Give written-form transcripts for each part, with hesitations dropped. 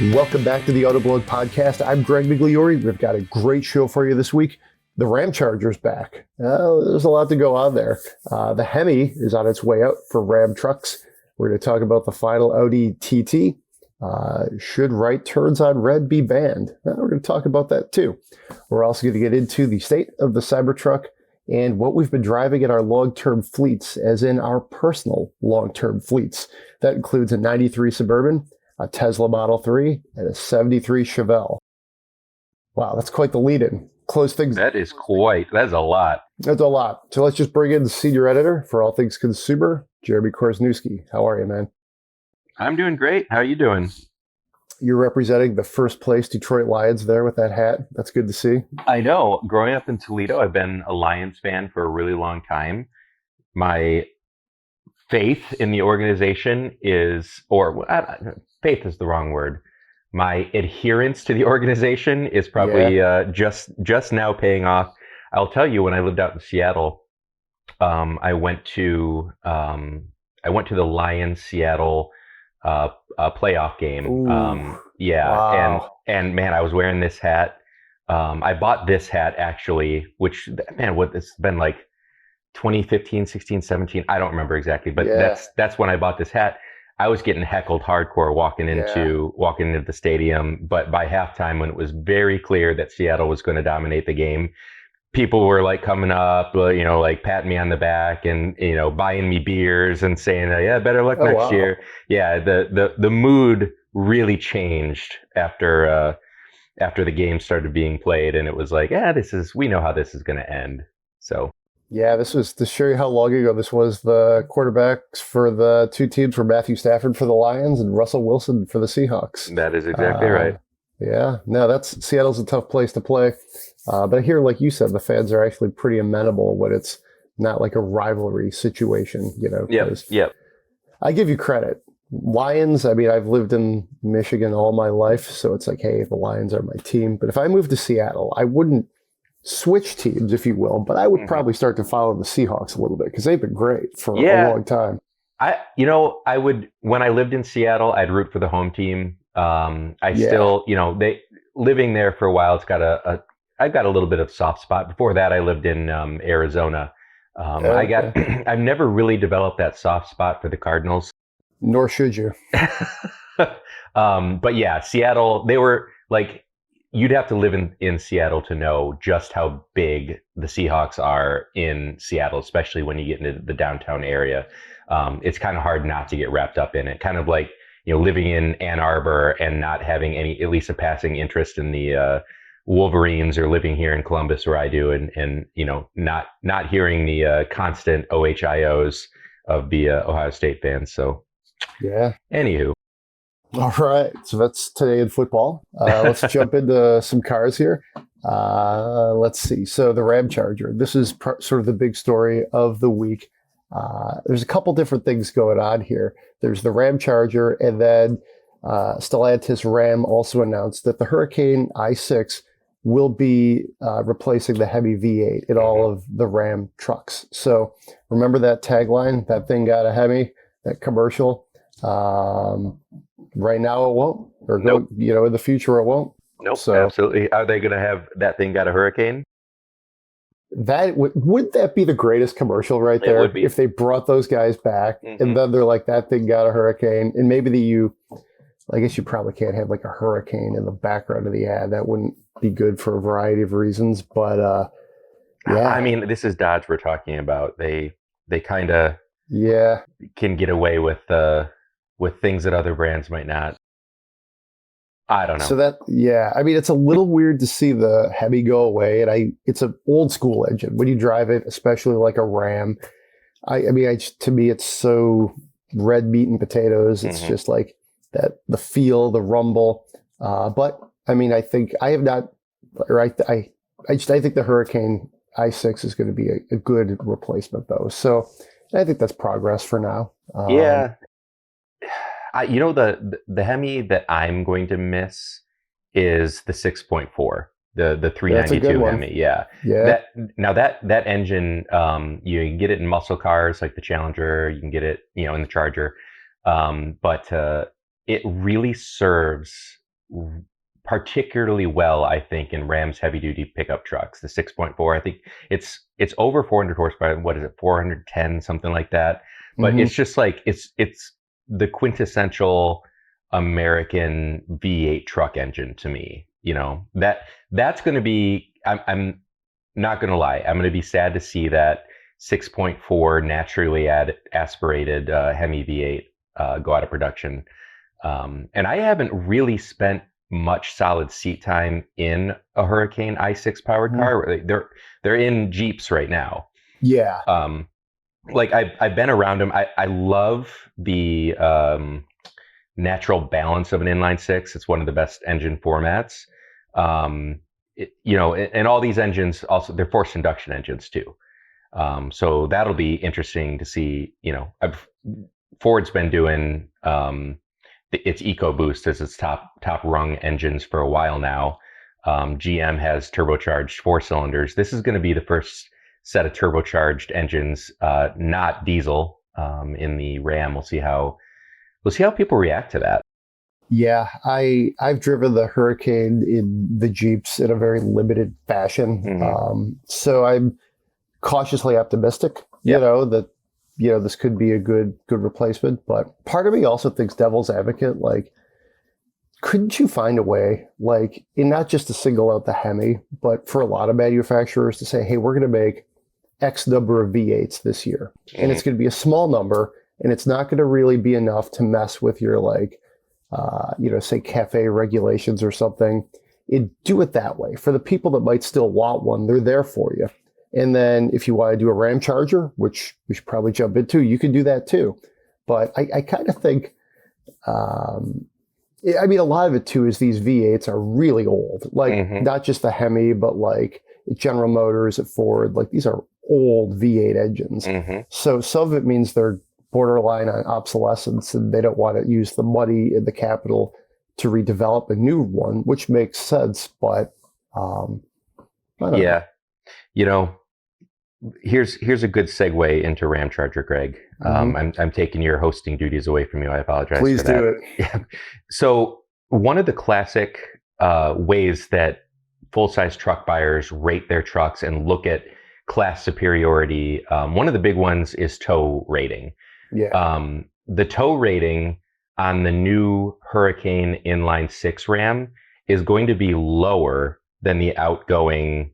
Welcome back to the Autoblog Podcast. I'm Greg Migliore. We've got a great show for you this week. The Ramcharger's back. There's a lot to go on there. The Hemi is on its way out for Ram trucks. We're going to talk about the final Audi TT. Should right turns on red be banned? We're going to talk about that too. We're also going to get into the state of the Cybertruck and what we've been driving in our long-term fleets, as in our personal long-term fleets. That includes a 93 Suburban, a Tesla Model 3, and a 73 Chevelle. Wow, that's quite the lead-in. Close things. That's a lot. That's a lot. So let's just bring in the Senior Editor for all things consumer, Jeremy Korzeniewski. How are you, man? I'm doing great. How are you doing? You're representing the first place Detroit Lions there with that hat. That's good to see. I know. Growing up in Toledo, I've been a Lions fan for a really long time. My faith in the organization is, faith is the wrong word. My adherence to the organization is probably just now paying off. I'll tell you, when I lived out in Seattle, I went to the Lions Seattle playoff game. Ooh, wow. and man, I was wearing this hat. I bought this hat actually, which, man, it's been like 2015, 16, 17. I don't remember exactly, but that's when I bought this hat. I was getting heckled hardcore walking into the stadium, but by halftime, when it was very clear that Seattle was going to dominate the game, people were like coming up, like patting me on the back and, buying me beers and saying, better luck next year. Yeah. The mood really changed after the game started being played, and it was like, we know how this is going to end. So. Yeah, this was to show you how long ago this was. The quarterbacks for the two teams were Matthew Stafford for the Lions and Russell Wilson for the Seahawks. That is exactly right. Yeah, no, Seattle's a tough place to play. But I hear, like you said, the fans are actually pretty amenable when it's not like a rivalry situation, Yep. I give you credit. Lions, I've lived in Michigan all my life, so it's like, hey, the Lions are my team. But if I moved to Seattle, I wouldn't switch teams, if you will, but I would probably start to follow the Seahawks a little bit because they've been great for a long time. I would, when I lived in Seattle, I'd root for the home team. Still, living there for a while, I've got a little bit of soft spot. Before that, I lived in Arizona. I've never really developed that soft spot for the Cardinals. Nor should you. But yeah, Seattle, they were like, you'd have to live in Seattle to know just how big the Seahawks are in Seattle, especially when you get into the downtown area. It's kind of hard not to get wrapped up in it. Kind of like, living in Ann Arbor and not having at least a passing interest in the Wolverines, or living here in Columbus where I do, and not hearing the constant OHIOs of the Ohio State fans. So yeah. Anywho. All right, so that's today in football. Let's jump into some cars here. Let's see. So the Ramcharger, this is sort of the big story of the week. There's a couple different things going on here. There's the Ramcharger, and then Stellantis Ram also announced that the Hurricane i6 will be replacing the Hemi V8 in all of the Ram trucks. So remember that tagline, that thing got a Hemi, that commercial? Right now it won't, or nope. In the future it won't. Nope, so, absolutely. Are they going to have that thing got a hurricane? That would that be the greatest commercial right there? It would be. If they brought those guys back and then they're like, that thing got a hurricane, and maybe I guess you probably can't have like a hurricane in the background of the ad. That wouldn't be good for a variety of reasons, but yeah. This is Dodge we're talking about. They kind of can get away with things that other brands might not. I don't know. So it's a little weird to see the Hemi go away, and it's an old school engine. When you drive it, especially like a Ram, to me it's so red meat and potatoes. It's just like that, the feel, the rumble. But I think I have not, or I think the Hurricane i6 is going to be a good replacement though. So I think that's progress for now. Yeah. The Hemi that I'm going to miss is the 6.4, the 392 Hemi. Yeah. That engine, you can get it in muscle cars like the Challenger. You can get it, in the Charger. But it really serves particularly well, I think, in Ram's heavy duty pickup trucks. The 6.4, I think it's over 400 horsepower. What is it, 410, something like that? But it's just like it's the quintessential American V8 truck engine to me. You know, that's going to be. I'm not going to lie. I'm going to be sad to see that 6.4 naturally aspirated Hemi V8 go out of production. And I haven't really spent much solid seat time in a Hurricane i6 powered car. They're in Jeeps right now. Yeah. Like I've been around them. I love the natural balance of an inline-six. It's one of the best engine formats. You know, and all these engines also, they're forced induction engines too. So that'll be interesting to see. You know, Ford's been doing its EcoBoost as its top rung engines for a while now. GM has turbocharged 4 cylinders. This is going to be the first set of turbocharged engines, not diesel, in the Ram. We'll see how people react to that. Yeah, I've driven the Hurricane in the Jeeps in a very limited fashion. So I'm cautiously optimistic, you know, that, you know, this could be a good replacement. But part of me also thinks devil's advocate, like, couldn't you find a way, like, in not just to single out the Hemi, but for a lot of manufacturers to say, hey, we're going to make X number of V8s this year. And it's going to be a small number, and it's not going to really be enough to mess with your, like, you know, say cafe regulations or something. Do it that way. For the people that might still want one, they're there for you. And then if you want to do a Ramcharger, which we should probably jump into, you can do that too. But I kind of think, I mean, a lot of it too is these V8s are really old. Like, not just the Hemi, but like General Motors at Ford. Like, these are old V8 engines. So some of it means they're borderline on obsolescence, and they don't want to use the money and the capital to redevelop a new one, which makes sense. But I don't know. You know, here's a good segue into Ramcharger, Greg. I'm taking your hosting duties away from you. I apologize. Please for that. do it. Yeah. So one of the classic ways that full-size truck buyers rate their trucks and look at class superiority, one of the big ones is tow rating. The tow rating on the new Hurricane inline-six Ram is going to be lower than the outgoing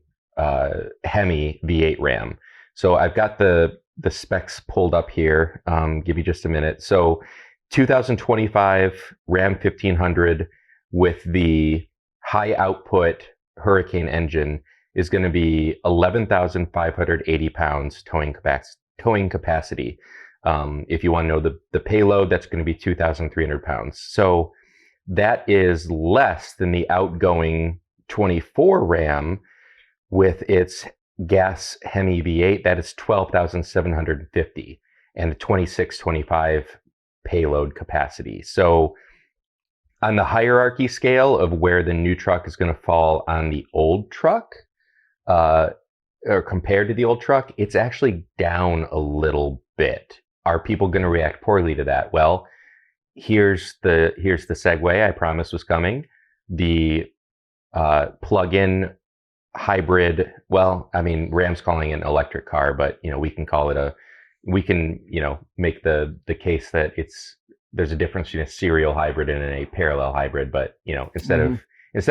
Hemi V8 Ram. So I've got the specs pulled up here. Give me just a minute. So 2025 Ram 1500 with the high output Hurricane engine is going to be 11,580 pounds towing capacity. If you want to know the payload, that's going to be 2,300 pounds. So that is less than the outgoing 24 Ram with its gas Hemi V8. That is 12,750 and the 2625 payload capacity. So on the hierarchy scale of where the new truck is going to fall on the old truck, or compared to the old truck, it's actually down a little bit. Are people going to react poorly to that? Well, here's the segue I promised was coming. The plug-in hybrid, well, I mean, Ram's calling it an electric car, but, you know, we can, you know, make the case that there's a difference between a serial hybrid and a parallel hybrid. But, you know, instead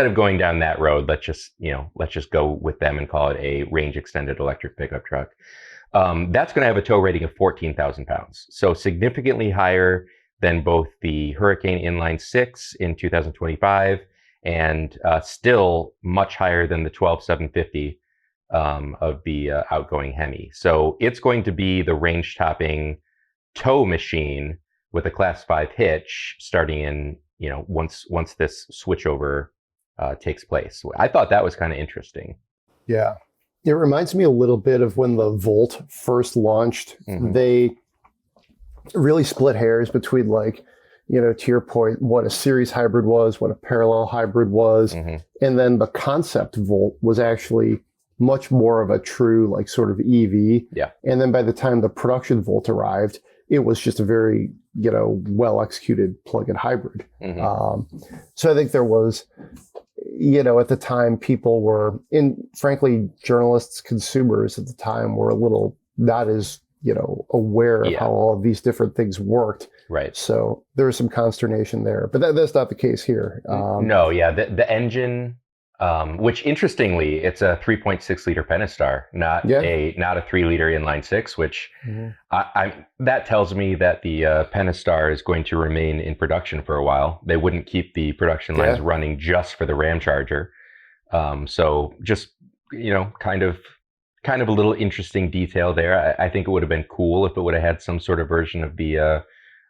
of going down that road, let's just go with them and call it a range extended electric pickup truck. That's going to have a tow rating of 14,000 pounds. So significantly higher than both the Hurricane inline-six in 2025 and still much higher than the 12,750 of the outgoing Hemi. So it's going to be the range topping tow machine with a Class 5 hitch starting in, you know, once this switchover takes place. I thought that was kind of interesting. Yeah. It reminds me a little bit of when the Volt first launched. They really split hairs between, like, you know, to your point, what a series hybrid was, what a parallel hybrid was. And then the concept Volt was actually much more of a true, like, sort of EV. And then by the time the production Volt arrived, it was just a very, well executed plug-in hybrid. So I think there was, at the time, people were frankly, journalists, consumers at the time were a little not as, aware of how all of these different things worked. Right. So there was some consternation there, but that's not the case here. No, yeah. The engine, which interestingly, it's a 3.6 liter Pentastar, not a 3-liter inline-six, which that tells me that the Pentastar is going to remain in production for a while. They wouldn't keep the production lines running just for the Ramcharger. So just, kind of a little interesting detail there. I think it would have been cool if it would have had some sort of version of the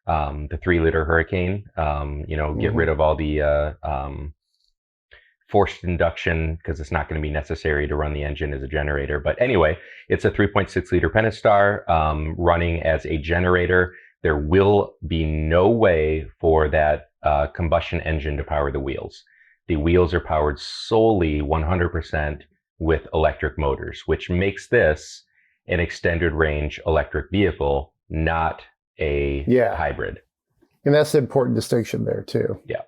3-liter Hurricane, get rid of all the forced induction, because it's not going to be necessary to run the engine as a generator. But anyway, it's a 3.6 liter Pentastar running as a generator. There will be no way for that combustion engine to power the wheels. The wheels are powered solely 100% with electric motors, which makes this an extended range electric vehicle, not a hybrid. And that's the important distinction there too. Yeah.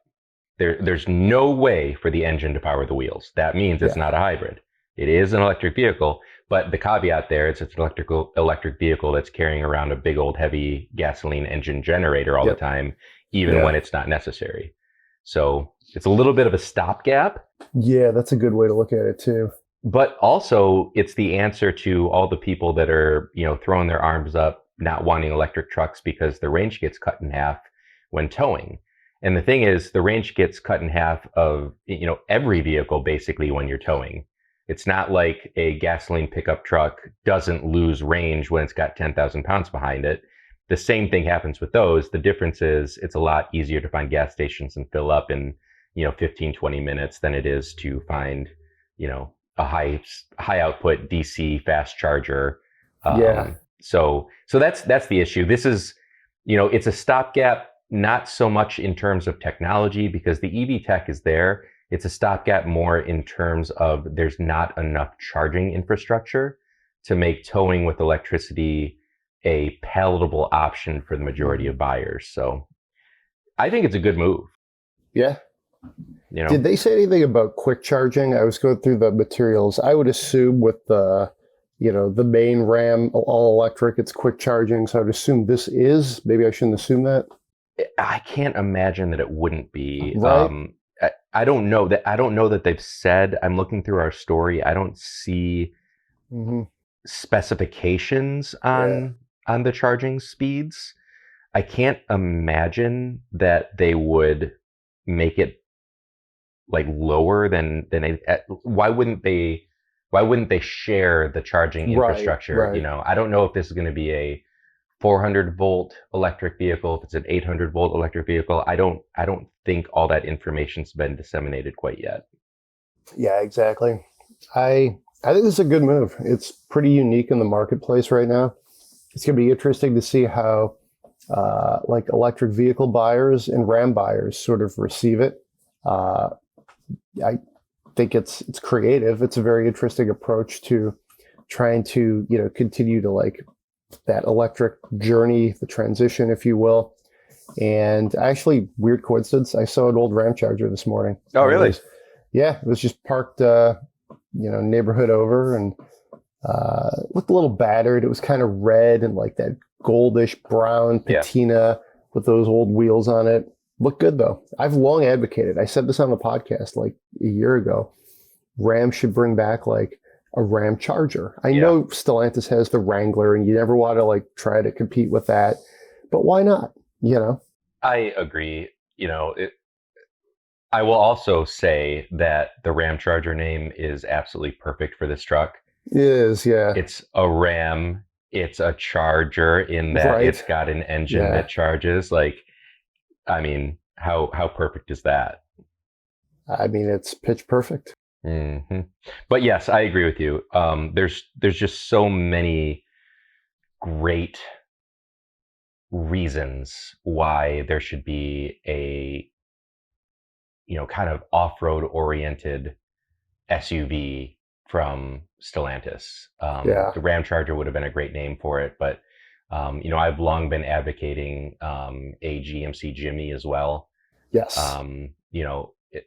There's no way for the engine to power the wheels. That means it's not a hybrid. It is an electric vehicle, but the caveat there is it's an electric vehicle that's carrying around a big old heavy gasoline engine generator all the time, even when it's not necessary. So it's a little bit of a stopgap. Yeah, that's a good way to look at it too. But also it's the answer to all the people that are, throwing their arms up, not wanting electric trucks because the range gets cut in half when towing. And the thing is, the range gets cut in half of, every vehicle basically when you're towing. It's not like a gasoline pickup truck doesn't lose range when it's got 10,000 pounds behind it. The same thing happens with those. The difference is it's a lot easier to find gas stations and fill up in, 15, 20 minutes than it is to find, a high output DC fast charger. So that's the issue. This is, it's a stopgap. Not so much in terms of technology, because the EV tech is there. It's a stopgap more in terms of there's not enough charging infrastructure to make towing with electricity a palatable option for the majority of buyers. So I think it's a good move. Yeah. Did they say anything about quick charging? I was going through the materials. I would assume with the main Ram all electric, it's quick charging. So I would assume this is. Maybe I shouldn't assume that. I can't imagine that it wouldn't be. Right. I don't know that they've said. I'm looking through our story. I don't see specifications on the charging speeds. I can't imagine that they would make it like lower than why wouldn't they share the charging infrastructure? Right. I don't know if this is going to be a 400 volt electric vehicle, if it's an 800 volt electric vehicle. I don't think all that information's been disseminated quite yet. Yeah, exactly. I think this is a good move. It's pretty unique in the marketplace right now. It's going to be interesting to see how like electric vehicle buyers and Ram buyers sort of receive it. I think it's creative. It's a very interesting approach to trying to, continue to like that electric journey, the transition, if you will. And actually, weird coincidence, I saw an old Ramcharger this morning. Oh, really? It was just parked, neighborhood over, and looked a little battered. It was kind of red and like that goldish brown patina with those old wheels on it. Looked good though. I've long advocated, I said this on the podcast like a year ago, Ram should bring back like a Ramcharger. I know Stellantis has the Wrangler and you never want to like try to compete with that, but why not? I agree. I will also say that the Ramcharger name is absolutely perfect for this truck. It is, yeah. It's a Ram. It's a Charger in that it's got an engine that charges. Like, I mean, how perfect is that? I mean, it's pitch perfect. Mm-hmm. But yes, I agree with you. There's just so many great reasons why there should be a kind of off-road oriented SUV from Stellantis. The Ramcharger would have been a great name for it, but I've long been advocating a GMC Jimmy as well. Yes.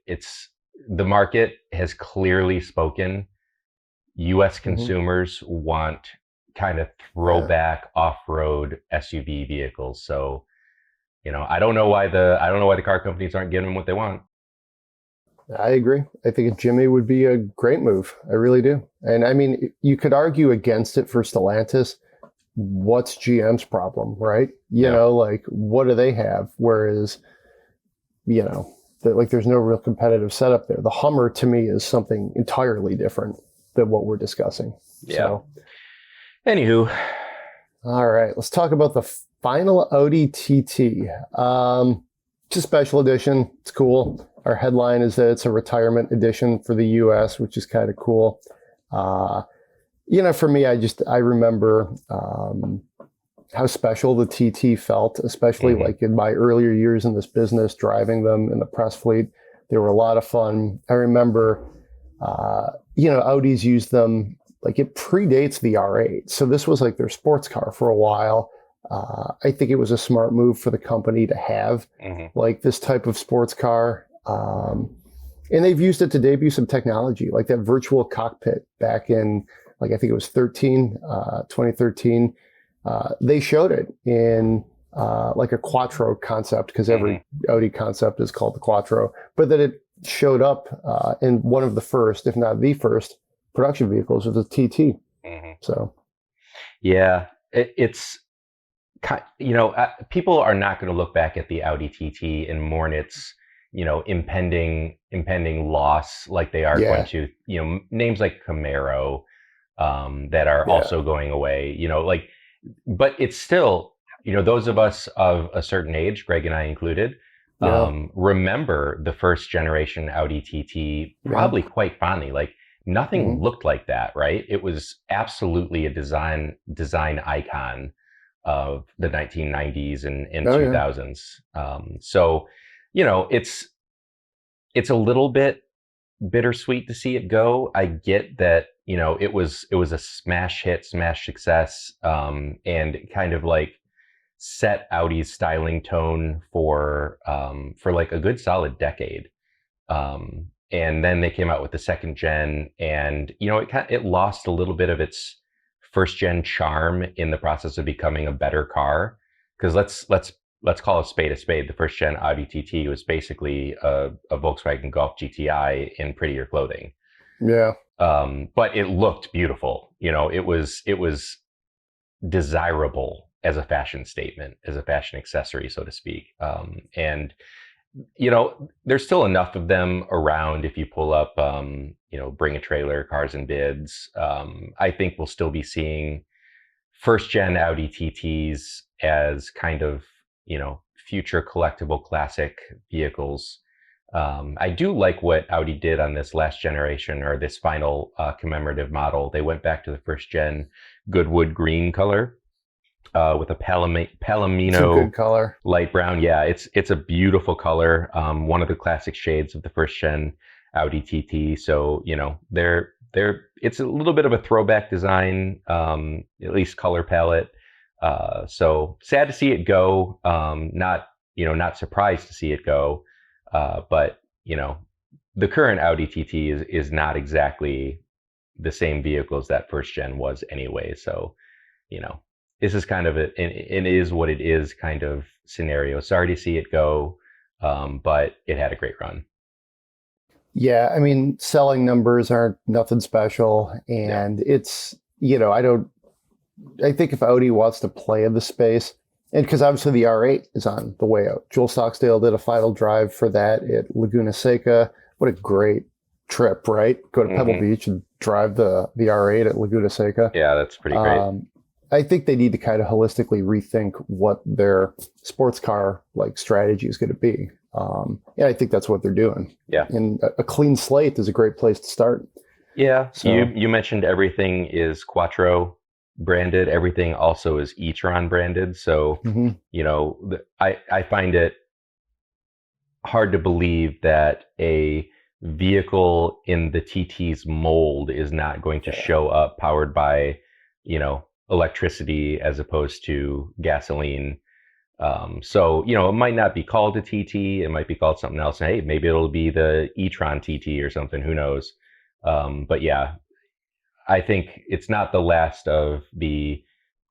It's the market has clearly spoken. U.S. consumers want kind of throwback off-road SUV vehicles. So, I don't know why the car companies aren't giving them what they want. I agree. I think a Jimmy would be a great move. I really do. And I mean, you could argue against it for Stellantis. What's GM's problem, right? Like, what do they have? Whereas, there's no real competitive setup there. The Hummer, to me, is something entirely different than what we're discussing. Yeah. So, anywho. All right, let's talk about the final Audi TT. It's a special edition. It's cool. Our headline is that it's a retirement edition for the US, which is kind of cool. For me, I remember how special the TT felt, especially like in my earlier years in this business, driving them in the press fleet. They were a lot of fun. I remember, Audis used them, like it predates the R8. So this was like their sports car for a while. I think it was a smart move for the company to have like this type of sports car. And they've used it to debut some technology, like that virtual cockpit back in, like, I think it was 2013. They showed it in like a Quattro concept, because every Audi concept is called the Quattro, but that it showed up in one of the first, if not the first, production vehicles of the TT. So, yeah, it's, people are not going to look back at the Audi TT and mourn its, impending loss like they are going to, names like Camaro that are also going away, but it's still, those of us of a certain age, Greg and I included, remember the first generation Audi TT probably quite fondly. Like, nothing looked like that, right? It was absolutely a design icon of the 1990s and 2000s. So, it's a little bit bittersweet to see it go. I get that, it was a smash success, and kind of like set Audi's styling tone for like a good solid decade. And then they came out with the second gen, and it lost a little bit of its first gen charm in the process of becoming a better car. Because let's call a spade a spade. The first gen Audi TT was basically a Volkswagen Golf GTI in prettier clothing. Yeah. But it looked beautiful. It was desirable as a fashion statement, as a fashion accessory, so to speak. And there's still enough of them around. If you pull up, Bring a Trailer, Cars and Bids, I think we'll still be seeing first gen Audi TTs as kind of, future collectible classic vehicles. I do like what Audi did on this last generation, or this final commemorative model. They went back to the first gen Goodwood green color. With a Palomino color, light brown. Yeah, it's a beautiful color. One of the classic shades of the first gen Audi TT. So it's a little bit of a throwback design, at least color palette. So sad to see it go. Not surprised to see it go. But the current Audi TT is not exactly the same vehicle as that first gen was anyway. So this is kind of it is what it is kind of scenario. Sorry to see it go, but it had a great run. Yeah, I mean, selling numbers aren't nothing special, and it's, I think if Audi wants to play in the space, and because obviously the R8 is on the way out. Joel Stockdale did a final drive for that at Laguna Seca. What a great trip, right? Go to Pebble Beach and drive the R8 at Laguna Seca. Yeah, that's pretty great. I think they need to kind of holistically rethink what their sports car like strategy is going to be. And I think that's what they're doing. Yeah. And a clean slate is a great place to start. Yeah. So, you mentioned everything is Quattro branded. Everything also is e-tron branded. So, I find it hard to believe that a vehicle in the TT's mold is not going to show up powered by, electricity as opposed to gasoline. So, it might not be called a TT. It might be called something else. And hey, maybe it'll be the e-tron TT or something. Who knows? But yeah, I think it's not the last of the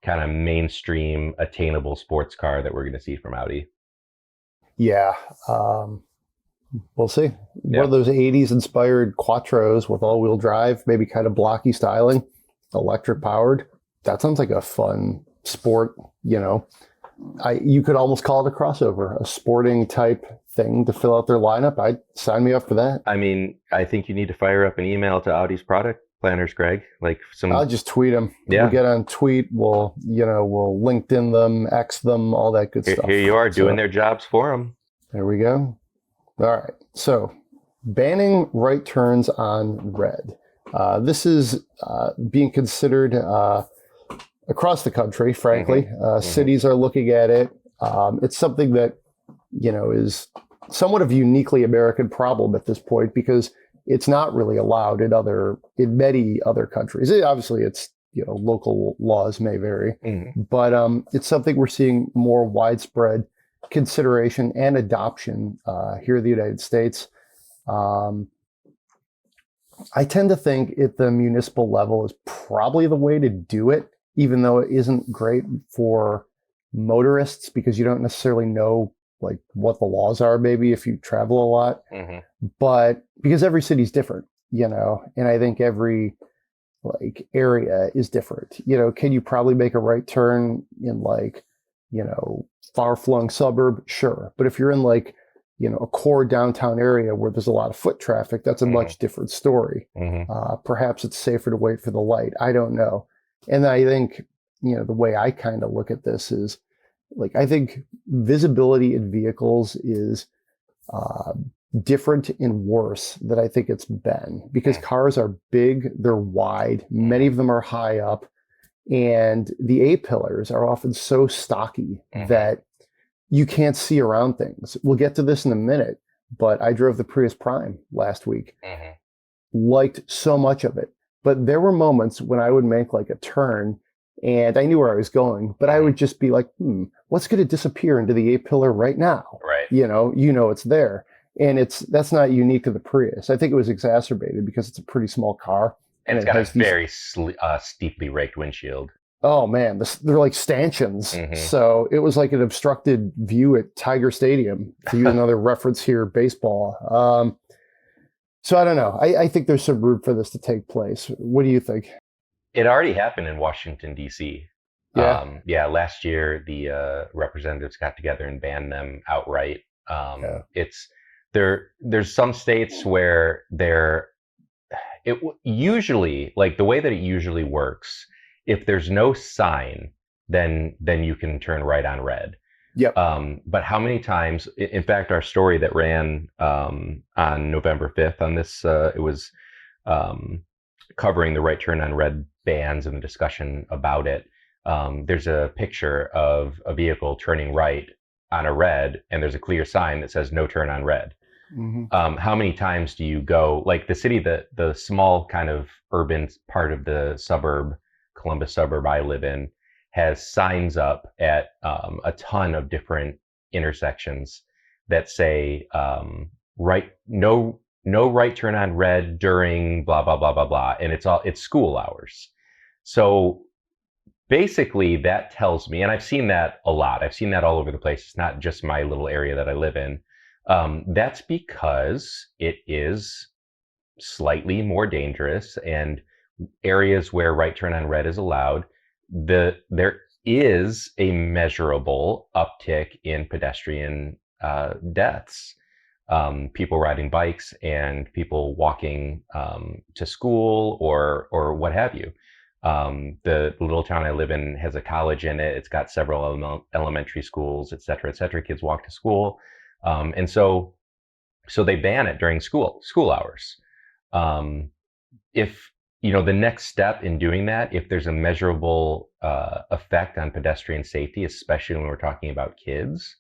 kind of mainstream attainable sports car that we're going to see from Audi. Yeah. We'll see. One of those 80s inspired Quattros with all-wheel drive, maybe kind of blocky styling, electric powered. That sounds like a fun sport, you could almost call it a crossover, a sporting type thing to fill out their lineup. I'd sign me up for that. I mean, I think you need to fire up an email to Audi's product planners, Greg. I'll just tweet them. Yeah. We'll get on tweet. We'll LinkedIn them, X them, all that good stuff. Here you are doing their jobs for them. There we go. All right. So banning right turns on red. This is being considered across the country, frankly. Cities are looking at it. It's something that, is somewhat of a uniquely American problem at this point because it's not really allowed in many other countries. Obviously, it's, local laws may vary, but it's something we're seeing more widespread consideration and adoption here in the United States. I tend to think at the municipal level is probably the way to do it, even though it isn't great for motorists because you don't necessarily know what the laws are, maybe if you travel a lot, but because every city's different, and I think every area is different. Can you probably make a right turn in far-flung suburb? Sure. But if you're in a core downtown area where there's a lot of foot traffic, that's a much different story. Perhaps it's safer to wait for the light. I don't know. And I think, the way I kind of look at this is I think visibility in vehicles is different and worse than I think it's been because cars are big, they're wide, many of them are high up, and the A-pillars are often so stocky that you can't see around things. We'll get to this in a minute, but I drove the Prius Prime last week. Liked so much of it. But there were moments when I would make a turn and I knew where I was going, but I would just be like, what's going to disappear into the A-pillar right now? Right. It's there. And that's not unique to the Prius. I think it was exacerbated because it's a pretty small car. And it's got a very steeply raked windshield. Oh man, they're like stanchions. So it was like an obstructed view at Tiger Stadium, to use another reference here, baseball. So I don't know. I think there's some room for this to take place. What do you think? It already happened in Washington, D.C. Yeah. Last year the representatives got together and banned them outright. There's some states where usually the way that it usually works, if there's no sign, then you can turn right on red. Yep. But how many times, in fact, our story that ran on November 5th on this, it was covering the right turn on red bans and the discussion about it. There's a picture of a vehicle turning right on a red, and there's a clear sign that says no turn on red. How many times do you go, the city, the small kind of urban part of the suburb, Columbus suburb I live in, has signs up at a ton of different intersections that say no right turn on red during blah blah blah blah blah, and it's school hours. So basically that tells me, and I've seen that a lot. I've seen that all over the place. It's not just my little area that I live in. That's because it is slightly more dangerous, and areas where right turn on red is allowed, there is a measurable uptick in pedestrian deaths. People riding bikes and people walking to school or what have you. The little town I live in has a college in it. It's got several elementary schools, et cetera, et cetera. Kids walk to school. And so they ban it during school hours. If, the next step in doing that, if there's a measurable effect on pedestrian safety, especially when we're talking about kids,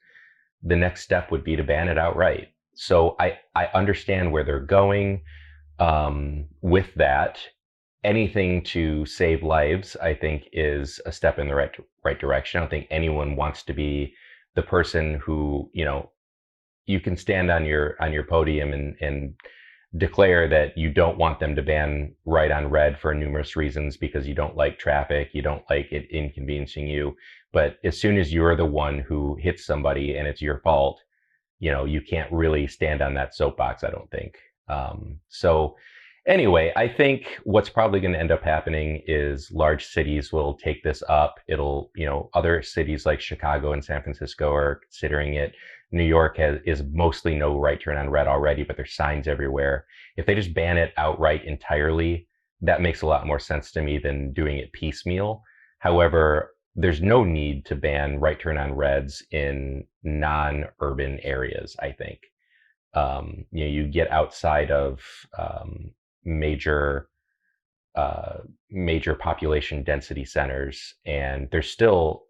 the next step would be to ban it outright. So I understand where they're going with that. anything to save lives, I think, is a step in the right direction. I don't think anyone wants to be the person who, you can stand on your podium and declare that you don't want them to ban right on red for numerous reasons because you don't like traffic, you don't like it inconveniencing you. But as soon as you're the one who hits somebody and it's your fault, you can't really stand on that soapbox, I don't think. So anyway, I think what's probably going to end up happening is large cities will take this up. It'll, other cities like Chicago and San Francisco are considering it. New York is mostly no right turn on red already, but there's signs everywhere. If they just ban it outright entirely, that makes a lot more sense to me than doing it piecemeal. However, there's no need to ban right turn on reds in non-urban areas, I think. You get outside of major population density centers, and there's still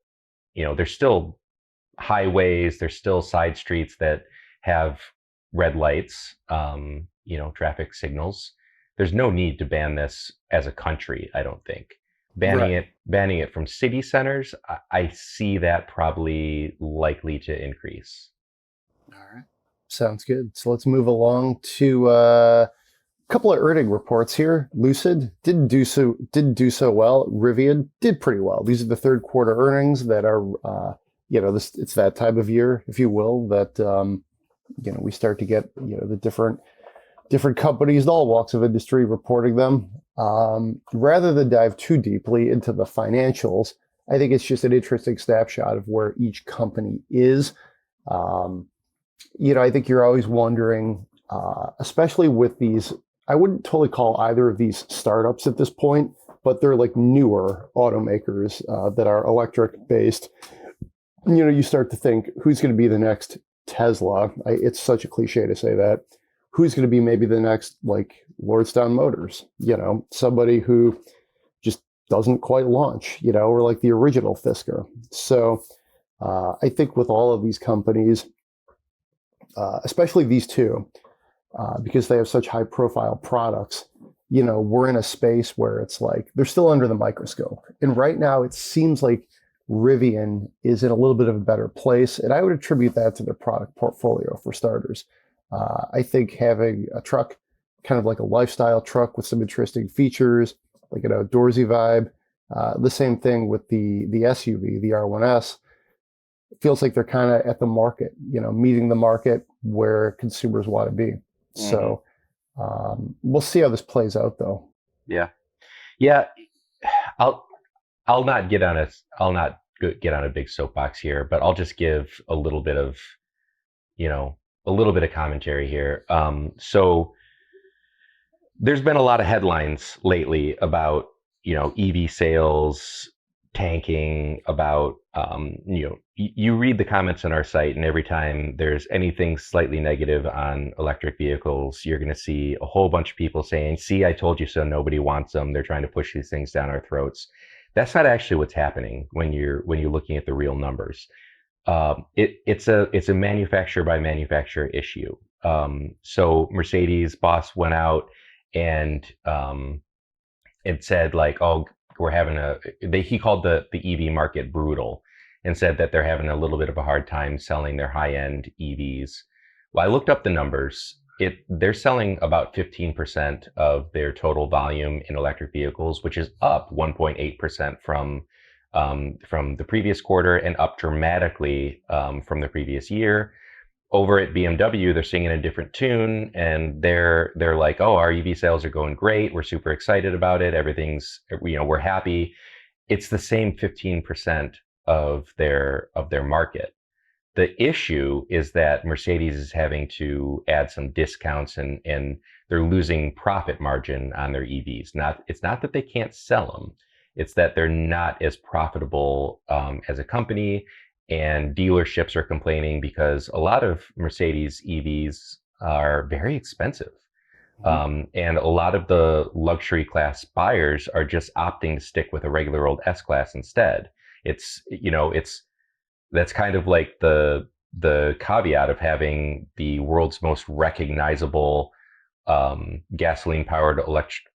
highways, there's still side streets that have red lights, traffic signals. There's no need to ban this as a country, I don't think. Banning it from city centers, I see that probably likely to increase. All right. Sounds good. So let's move along to a couple of earning reports here. Lucid didn't do so well. Rivian did pretty well. These are the third quarter earnings that are, it's that time of year, if you will, that we start to get the different companies in all walks of industry reporting them. Rather than dive too deeply into the financials, I think it's just an interesting snapshot of where each company is. I think you're always wondering, especially with these, I wouldn't totally call either of these startups at this point, but they're like newer automakers that are electric based. You start to think, who's going to be the next Tesla? It's such a cliche to say that. Who's going to be maybe the next, like, Lordstown Motors? Somebody who just doesn't quite launch, or like the original Fisker. So I think with all of these companies, especially these two, because they have such high profile products, we're in a space where it's like they're still under the microscope. And right now it seems like Rivian is in a little bit of a better place. And I would attribute that to their product portfolio for starters. I think having a truck, kind of like a lifestyle truck with some interesting features, like an outdoorsy vibe, the same thing with the SUV, the R1S, it feels like they're kind of at the market, meeting the market where consumers want to be. Mm-hmm. So we'll see how this plays out, though. Yeah. I'll not get on a big soapbox here, but I'll just give a little bit of commentary here. So there's been a lot of headlines lately about, EV sales tanking, about, you read the comments on our site, and every time there's anything slightly negative on electric vehicles, you're going to see a whole bunch of people saying, see, I told you so, nobody wants them. They're trying to push these things down our throats. That's not actually what's happening when you're looking at the real numbers. It's a manufacturer by manufacturer issue. So Mercedes boss went out and it said, like, oh, we're having he called the EV market brutal, and said that they're having a little bit of a hard time selling their high-end EVs. Well, I looked up the numbers. They're selling about 15% of their total volume in electric vehicles, which is up 1.8% from the previous quarter and up dramatically from the previous year. Over at BMW, they're singing a different tune, and they're like, oh, our EV sales are going great. We're super excited about it. Everything's, we're happy. It's the same 15% of their market. The issue is that Mercedes is having to add some discounts, and they're losing profit margin on their EVs. It's not that they can't sell them. It's that they're not as profitable as a company, and dealerships are complaining because a lot of Mercedes EVs are very expensive. And a lot of the luxury class buyers are just opting to stick with a regular old S-Class instead. That's kind of like the caveat of having the world's most recognizable gasoline-powered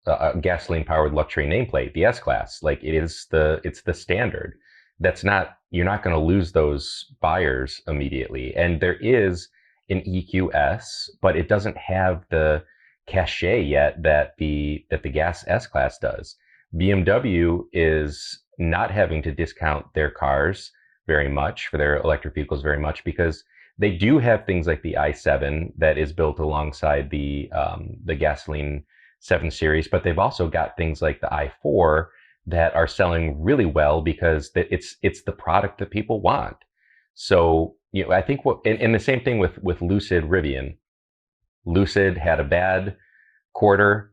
a gasoline powered luxury nameplate, the S-Class. Like it's the standard. That's not, you're not going to lose those buyers immediately. And there is an EQS, but it doesn't have the cachet yet that the gas S-Class does. BMW is not having to discount their cars very much for their electric vehicles very much, because they do have things like the i7 that is built alongside the gasoline 7 Series, but they've also got things like the i4 that are selling really well because it's the product that people want. So, you know, I think and the same thing with Lucid Rivian. Lucid had a bad quarter.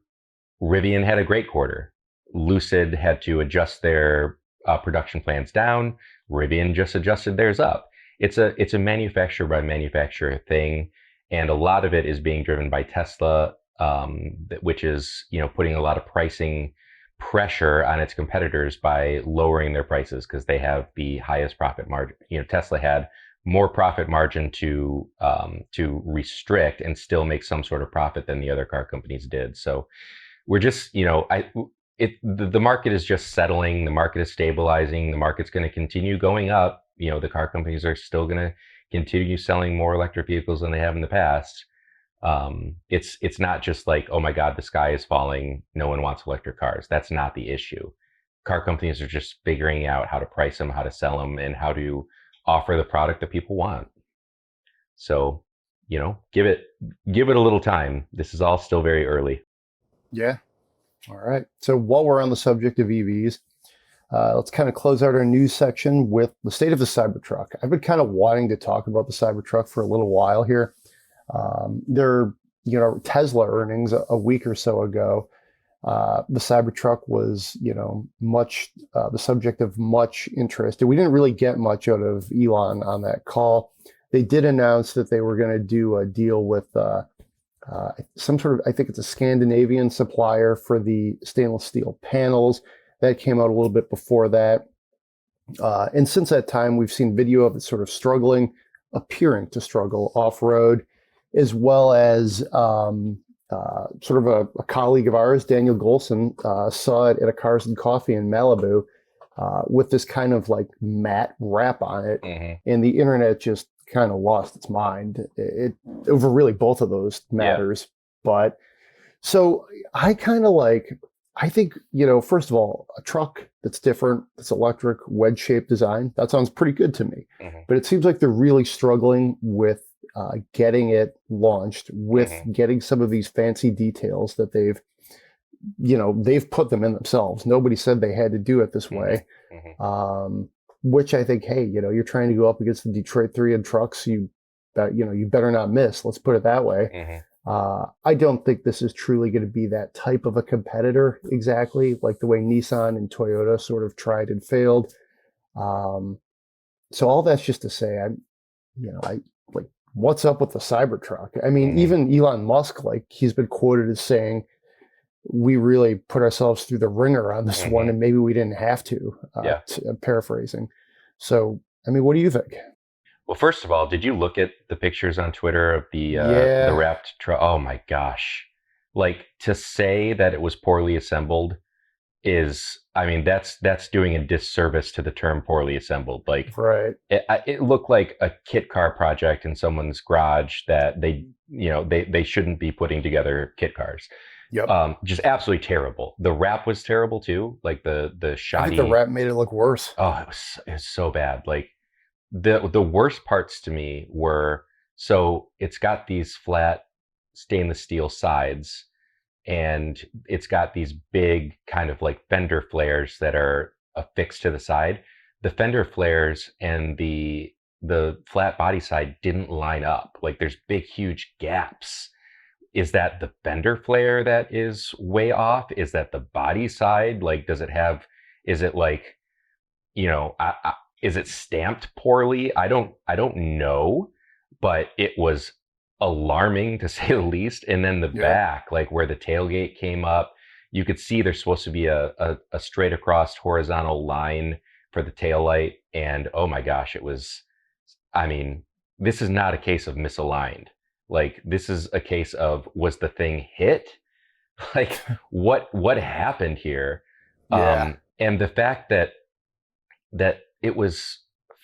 Rivian had a great quarter. Lucid had to adjust their production plans down. Rivian just adjusted theirs up. It's a manufacturer by manufacturer thing, and a lot of it is being driven by Tesla, which is, you know, putting a lot of pricing pressure on its competitors by lowering their prices because they have the highest profit margin. You know, Tesla had more profit margin to restrict and still make some sort of profit than the other car companies did. So we're just, you know, the market is just settling. The market is stabilizing. The market's going to continue going up. You know, the car companies are still going to continue selling more electric vehicles than they have in the past. It's not just like, oh my God, the sky is falling, no one wants electric cars. That's not the issue. Car companies are just figuring out how to price them, how to sell them, and how to offer the product that people want. So, you know, give it a little time. This is all still very early. Yeah. All right. So while we're on the subject of EVs, let's kind of close out our news section with the state of the Cybertruck. I've been kind of wanting to talk about the Cybertruck for a little while here. Tesla earnings a week or so ago, the Cybertruck was, much the subject of much interest. And we didn't really get much out of Elon on that call. They did announce that they were going to do a deal with some sort of, I think it's a Scandinavian supplier for the stainless steel panels. That came out a little bit before that. And since that time, we've seen video of it sort of appearing to struggle off-road, as well as sort of a colleague of ours, Daniel Golson, saw it at a Cars and Coffee in Malibu with this kind of like matte wrap on it. Mm-hmm. And the internet just kind of lost its mind over really both of those matters. Yeah. But so I think, first of all, a truck that's different, that's electric, wedge-shaped design, that sounds pretty good to me. Mm-hmm. But it seems like they're really struggling with getting it launched, with mm-hmm. getting some of these fancy details that they've put them in themselves. Nobody said they had to do it this way. Mm-hmm. Which I think, hey, you're trying to go up against the Detroit 3 in trucks, you better not miss. Let's put it that way. Mm-hmm. I don't think this is truly going to be that type of a competitor exactly, like the way Nissan and Toyota sort of tried and failed. So all that's just to say, what's up with the Cybertruck? I mean, mm-hmm. even Elon Musk, he's been quoted as saying, we really put ourselves through the ringer on this mm-hmm. one, and maybe we didn't have to. Paraphrasing. So, I mean, what do you think? Well, first of all, did you look at the pictures on Twitter of the wrapped truck? Oh my gosh! To say that it was poorly assembled is, I mean, that's doing a disservice to the term poorly assembled. Right. It looked like a kit car project in someone's garage that they shouldn't be putting together kit cars. Yep. Just absolutely terrible. The wrap was terrible too. The shoddy. I think the wrap made it look worse. Oh, it was so bad. The worst parts to me were, so it's got these flat stainless steel sides, and it's got these big kind of fender flares that are affixed to the side. The fender flares and the flat body side didn't line up. There's big, huge gaps. Is that the fender flare that is way off? Is that the body side? Does it have, is it is it stamped poorly? I don't know, but it was alarming to say the least. And then the back, where the tailgate came up, you could see there's supposed to be a straight across horizontal line for the taillight. And oh my gosh, this is not a case of misaligned. This is a case of, was the thing hit? Like, what happened here? Yeah. And the fact that it was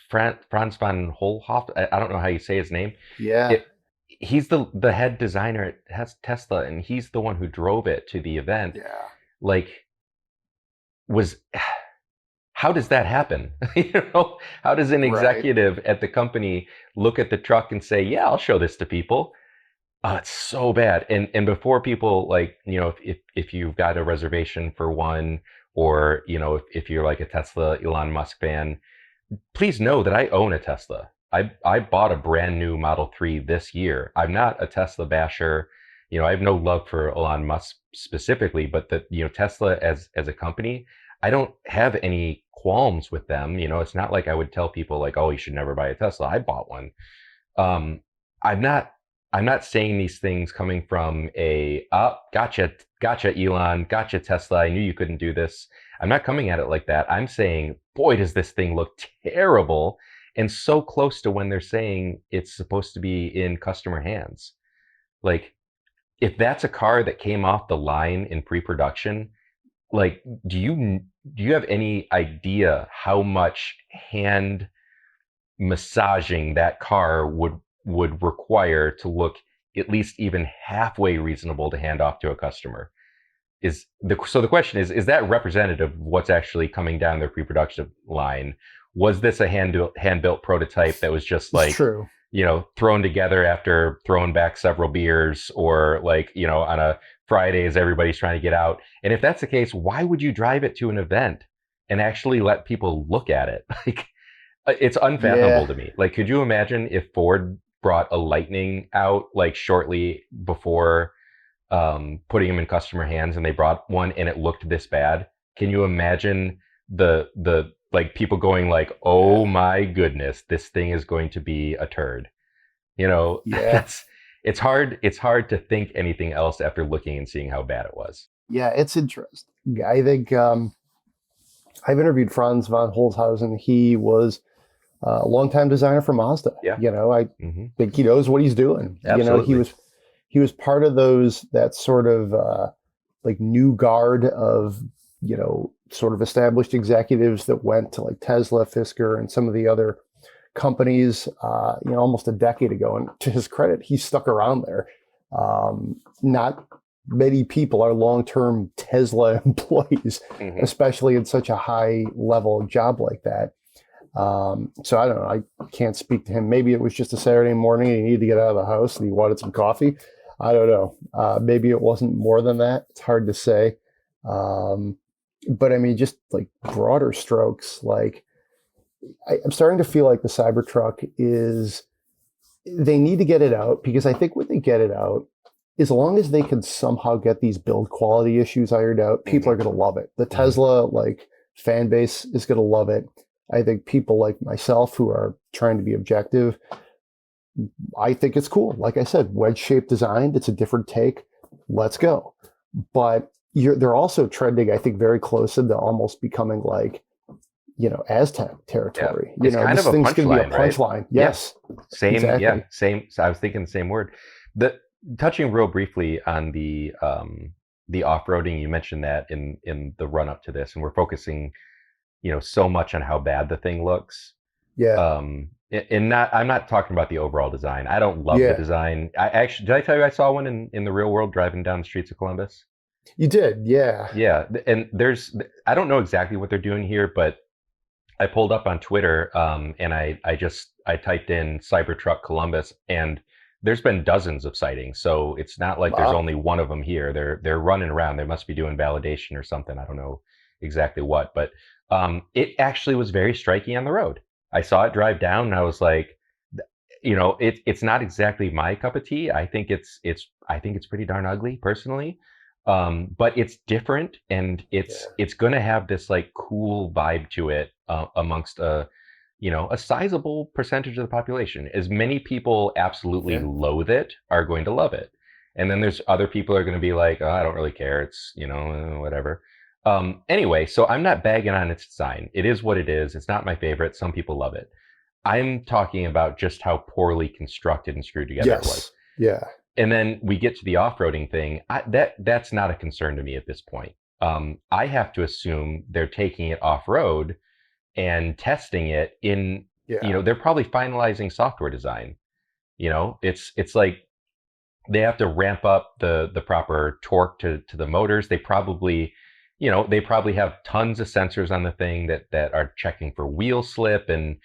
Franz von Holhoff, I don't know how you say his name. Yeah. It, he's the head designer at Tesla, and he's the one who drove it to the event. Yeah. Like, was how does that happen? How does an executive at the company look at the truck and say, "Yeah, I'll show this to people"? Oh, it's so bad. And before people, like, if you've got a reservation for one, or if you're like a Tesla Elon Musk fan, please know that I own a Tesla. I bought a brand new Model 3 this year. I'm not a Tesla basher. I have no love for Elon Musk specifically, but Tesla as a company, I don't have any qualms with them. It's not like I would tell people like, oh, you should never buy a Tesla. I bought one. I'm not saying these things coming from gotcha, Elon, gotcha, Tesla. I knew you couldn't do this. I'm not coming at it like that. I'm saying, boy, does this thing look terrible, and so close to when they're saying it's supposed to be in customer hands. Like, if that's a car that came off the line in pre-production, like, do you have any idea how much hand massaging that car would require to look at least even halfway reasonable to hand off to a customer? So the question is that representative of what's actually coming down their pre-production line? Was this a hand-built prototype that was just like, true. Thrown together after throwing back several beers, or like, on a Friday as everybody's trying to get out? And if that's the case, why would you drive it to an event and actually let people look at it? Like, it's unfathomable to me. Like, could you imagine if Ford brought a Lightning out like shortly before putting them in customer hands, and they brought one and it looked this bad? Can you imagine the like people going like, oh my goodness, this thing is going to be a turd? Yeah. It's hard to think anything else after looking and seeing how bad it was. Yeah, it's interesting. I think I've interviewed Franz von Holzhausen. He was a longtime designer for Mazda. Yeah. I think he knows what he's doing. Absolutely. He was part of that sort of like new guard of, sort of established executives that went to like Tesla, Fisker, and some of the other companies, almost a decade ago. And to his credit, he stuck around there. Not many people are long-term Tesla employees, especially in such a high-level job like that. So I don't know. I can't speak to him. Maybe it was just a Saturday morning and he needed to get out of the house and he wanted some coffee. I don't know. Maybe it wasn't more than that. It's hard to say. But I mean, just like broader strokes, like I'm starting to feel like the Cybertruck they need to get it out, because I think when they get it out, as long as they can somehow get these build quality issues ironed out, people are going to love it. The Tesla fan base is going to love it. I think people like myself who are trying to be objective, I think it's cool. Like I said, wedge-shaped design. It's a different take. Let's go. But they're also trending, I think, very close into almost becoming like, Aztec territory. Yeah. It's kind of a punchline, right? Yes. Yeah. Same. Exactly. Yeah. Same. So I was thinking the same word. Touching real briefly on the off-roading, you mentioned that in the run up to this, and we're focusing, so much on how bad the thing looks. Yeah. I'm not talking about the overall design. I don't love the design. Did I tell you I saw one in the real world driving down the streets of Columbus? You did, yeah. Yeah, and I don't know exactly what they're doing here, but I pulled up on Twitter, and I typed in Cybertruck Columbus, and there's been dozens of sightings. So it's not like there's only one of them here. They're running around. They must be doing validation or something. I don't know exactly what, but it actually was very striking on the road. I saw it drive down, and I was like, it's not exactly my cup of tea. I think it's pretty darn ugly personally. But it's different, and it's going to have this like cool vibe to it amongst a sizable percentage of the population. As many people absolutely loathe it are going to love it, and then there's other people who are going to be like, oh, I don't really care. It's whatever. Anyway, so I'm not bagging on its design. It is what it is. It's not my favorite. Some people love it. I'm talking about just how poorly constructed and screwed together it was. Yeah. And then we get to the off-roading thing. That's not a concern to me at this point. I have to assume they're taking it off-road and testing it in, they're probably finalizing software design. It's like they have to ramp up the proper torque to the motors. They probably have tons of sensors on the thing that are checking for wheel slip. And,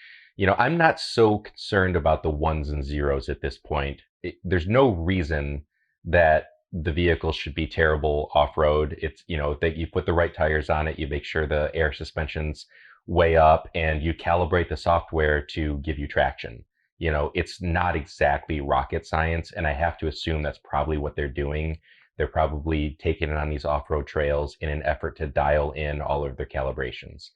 I'm not so concerned about the ones and zeros at this point. There's no reason that the vehicle should be terrible off-road. It's, that you put the right tires on it, you make sure the air suspension's way up, and you calibrate the software to give you traction. It's not exactly rocket science, and I have to assume that's probably what they're doing. They're probably taking it on these off-road trails in an effort to dial in all of their calibrations.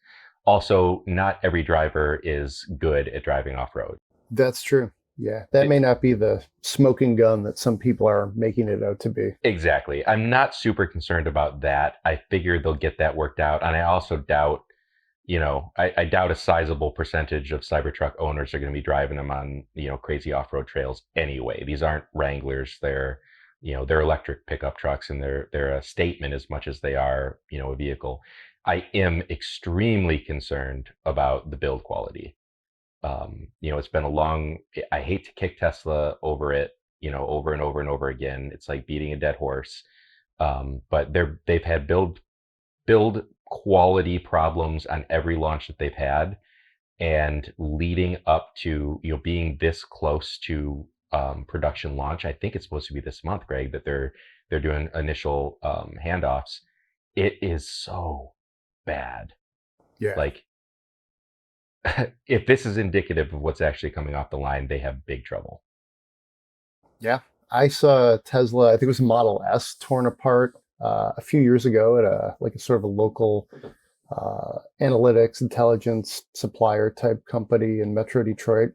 Also, not every driver is good at driving off-road. That's true. Yeah, that may not be the smoking gun that some people are making it out to be. Exactly. I'm not super concerned about that. I figure they'll get that worked out. And I also doubt, I doubt a sizable percentage of Cybertruck owners are going to be driving them on, crazy off-road trails anyway. These aren't Wranglers. They're electric pickup trucks, and they're a statement as much as they are, a vehicle. I am extremely concerned about the build quality. It's been I hate to kick Tesla over it, over and over and over again. It's like beating a dead horse. But they've had build quality problems on every launch that they've had, and leading up to, being this close to production launch. I think it's supposed to be this month, Greg, that they're doing initial handoffs. It is so bad. Yeah. Like, if this is indicative of what's actually coming off the line, they have big trouble. Yeah. I saw Tesla, I think it was Model S, torn apart a few years ago at a sort of a local analytics intelligence supplier type company in Metro Detroit.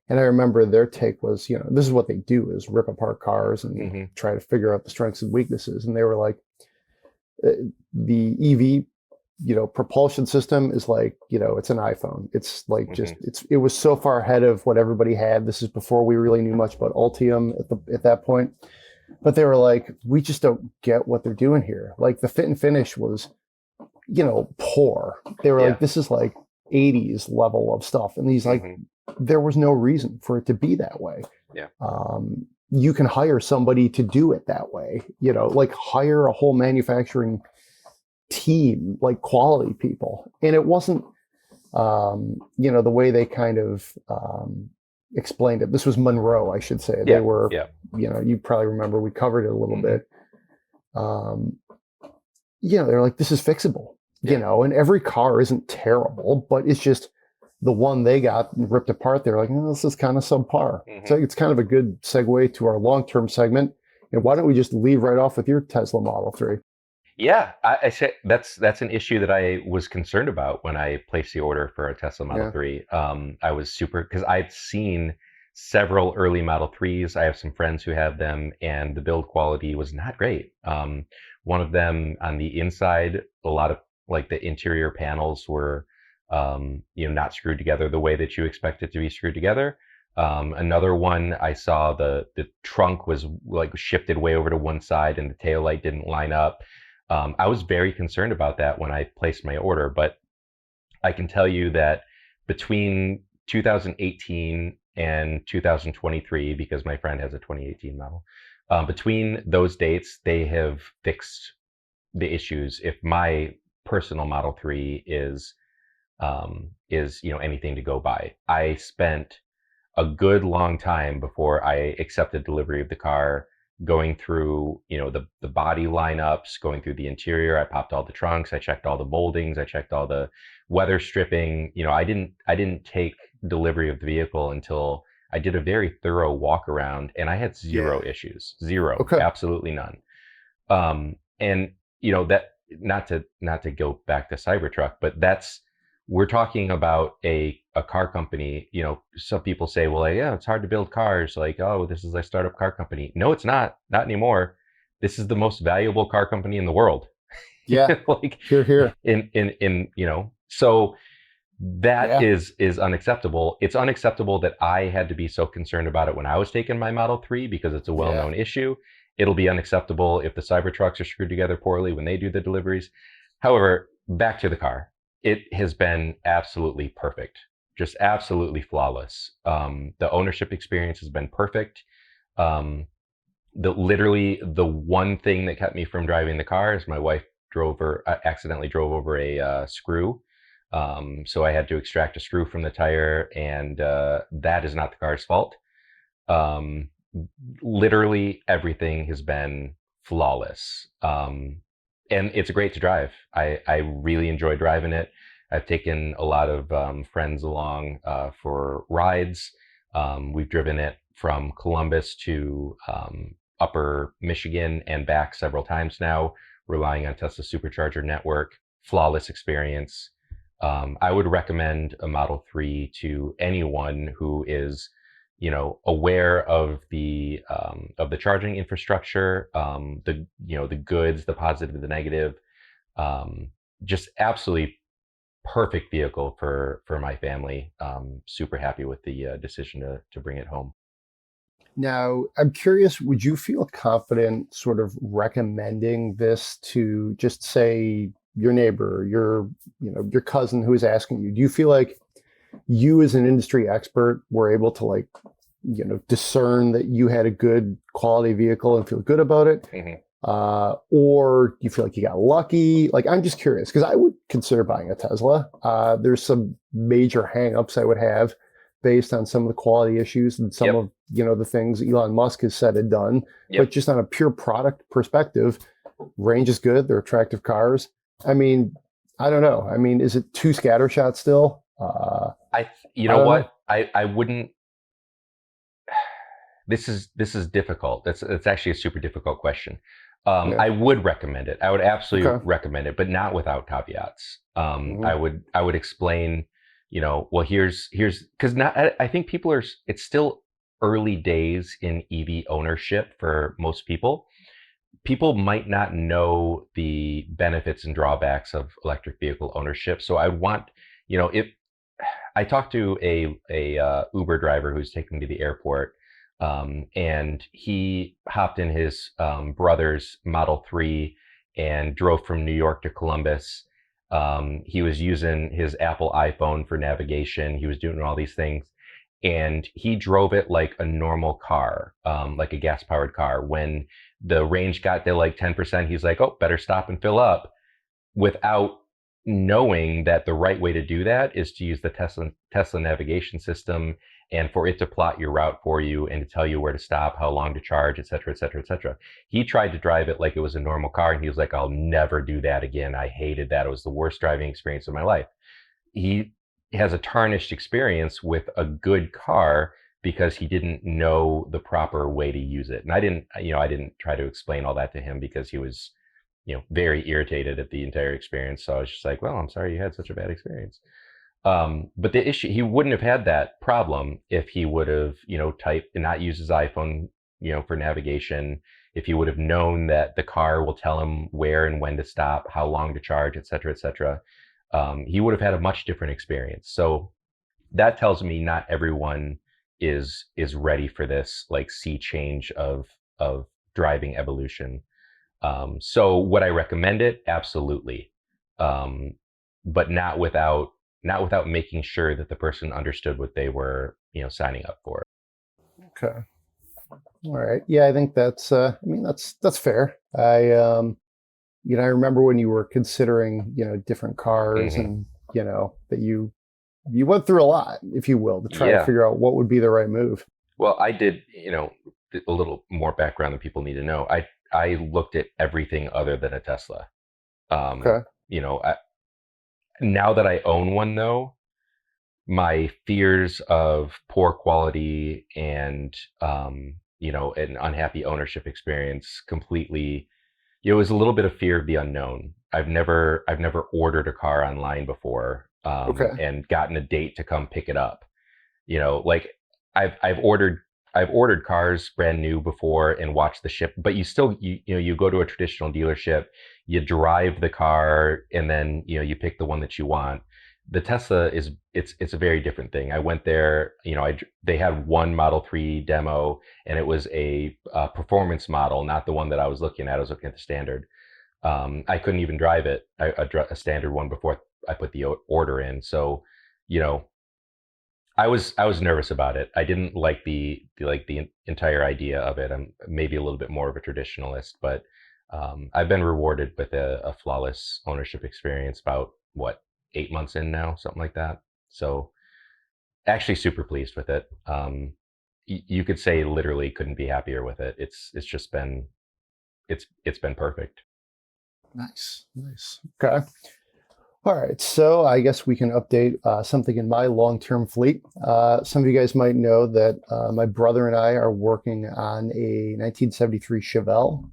And I remember their take was, this is what they do, is rip apart cars and try to figure out the strengths and weaknesses. And they were like, the EV, propulsion system is like, it's an iPhone. It's like it was so far ahead of what everybody had. This is before we really knew much about Ultium at that point. But they were like, we just don't get what they're doing here. Like the fit and finish was, poor. They were like, this is like 80s level of stuff. And he's like, there was no reason for it to be that way. Yeah. You can hire somebody to do it that way, like hire a whole manufacturing team, like quality people. And it wasn't, the way they kind of explained it. This was Monroe, I should say. Yeah. They were, you probably remember, we covered it a little bit. They're like, this is fixable, and every car isn't terrible, but it's just the one they got ripped apart. They're like, this is kind of subpar. So it's kind of a good segue to our long-term segment. And why don't we just leave right off with your Tesla Model 3? Yeah, I say that's an issue that I was concerned about when I placed the order for a Tesla Model 3. I was super, because I've seen several early Model 3s. I have some friends who have them, and the build quality was not great. One of them, on the inside, a lot of like the interior panels were not screwed together the way that you expect it to be screwed together. Another one, I saw the trunk was like shifted way over to one side, and the taillight didn't line up. I was very concerned about that when I placed my order, but I can tell you that between 2018 and 2023, because my friend has a 2018 model, between those dates, they have fixed the issues. If my personal Model 3 is anything to go by, I spent a good long time before I accepted delivery of the car, going through, the body lineups, going through the interior. I popped all the trunks. I checked all the moldings. I checked all the weather stripping. I didn't take delivery of the vehicle until I did a very thorough walk around, and I had zero issues. Zero. Okay. Absolutely none. And that, not to go back to Cybertruck, but we're talking about a car company. Some people say, well, yeah, it's hard to build cars. Like, oh, this is a startup car company. No, it's not anymore. This is the most valuable car company in the world. Yeah. Like, here. So That is unacceptable. It's unacceptable that I had to be so concerned about it when I was taking my Model 3 because it's a well-known issue. It'll be unacceptable if the Cybertrucks are screwed together poorly when they do the deliveries. However, back to the car. It has been absolutely perfect, just absolutely flawless. The ownership experience has been perfect. Literally the one thing that kept me from driving the car is my wife accidentally drove over a screw. So I had to extract a screw from the tire, and that is not the car's fault. Literally everything has been flawless. And it's great to drive. I really enjoy driving it. I've taken a lot of friends along for rides. We've driven it from Columbus to Upper Michigan and back several times now, relying on Tesla Supercharger network. Flawless experience. I would recommend a Model 3 to anyone who is, aware of the charging infrastructure, the goods, the positive, the negative. Just absolutely perfect vehicle for my family. Super happy with the decision to bring it home. Now, I'm curious, would you feel confident sort of recommending this to just say your neighbor, your cousin who is asking you? Do you feel like you as an industry expert were able to discern that you had a good quality vehicle and feel good about it? Mm-hmm. Or do you feel like you got lucky? I'm just curious because I would consider buying a Tesla. There's some major hangups I would have based on some of the quality issues and some of the things Elon Musk has said and done. But just on a pure product perspective, range is good. They're attractive cars. I mean, I don't know. I mean, is it too scattershot still? I wouldn't. This is difficult. It's actually a super difficult question. I would recommend it. I would absolutely recommend it, but not without caveats. Mm-hmm. I would explain, well, here's because I think it's still early days in EV ownership for most people. People might not know the benefits and drawbacks of electric vehicle ownership. So I want, if I talked to a Uber driver who's taking me to the airport, and he hopped in his brother's Model 3 and drove from New York to Columbus. He was using his Apple iPhone for navigation. He was doing all these things. And he drove it like a normal car, like a gas-powered car. When the range got to 10%, he's like, oh, better stop and fill up, without knowing that the right way to do that is to use the Tesla navigation system and for it to plot your route for you and to tell you where to stop, how long to charge, et cetera, et cetera, et cetera. He tried to drive it like it was a normal car, and he was like, I'll never do that again. I hated that. It was the worst driving experience of my life. He has a tarnished experience with a good car because he didn't know the proper way to use it. And I didn't try to explain all that to him because he was, very irritated at the entire experience. So I was just like, well, I'm sorry you had such a bad experience. But the issue, he wouldn't have had that problem if he would have, typed and not used his iPhone, for navigation. If he would have known that the car will tell him where and when to stop, how long to charge, et cetera, et cetera. He would have had a much different experience. So that tells me not everyone is ready for this sea change of driving evolution. So would I recommend it? Absolutely. But not without making sure that the person understood what they were, signing up for. Okay. All right. Yeah, I think that's fair. I remember when you were considering, different cars, mm-hmm. and, that you went through a lot, if you will, to try to figure out what would be the right move. Well, I did, a little more background than people need to know. I looked at everything other than a Tesla. Okay. Now that I own one, though, my fears of poor quality and, an unhappy ownership experience completely. It was a little bit of fear of the unknown. I've never ordered a car online before, and gotten a date to come pick it up. I've ordered cars brand new before and watched the ship, but you go to a traditional dealership, you drive the car, and then you pick the one that you want. the Tesla it's a very different thing. I went there, they had one Model 3 demo, and it was a performance model, not the one that I was looking at. I was looking at the standard. I couldn't even drive it, a standard one, before I put the order in. So, I was nervous about it. I didn't like the entire idea of it. I'm maybe a little bit more of a traditionalist, but I've been rewarded with a flawless ownership experience about 8 months in now, something like that. So actually super pleased with it. You could say literally couldn't be happier with it. It's just been, it's been perfect. Nice. Okay. All right. So I guess we can update something in my long-term fleet. Some of you guys might know that my brother and I are working on a 1973 Chevelle.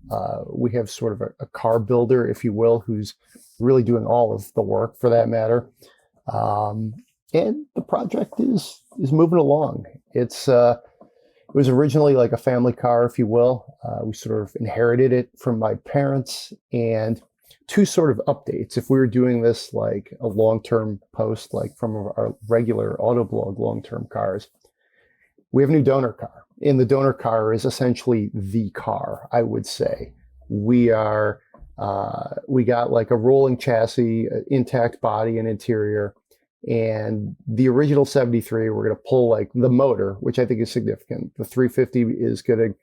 We have sort of a car builder, if you will, who's really doing all of the work, for that matter. And the project is moving along. It was originally like a family car, if you will. We sort of inherited it from my parents, and two sort of updates. If we were doing this like a long-term post, like from our regular Autoblog long-term cars, we have a new donor car. And the donor car is essentially the car, I would say. We got like a rolling chassis, intact body and interior. And the original 73, we're going to pull like the motor, which I think is significant. The 350 is going to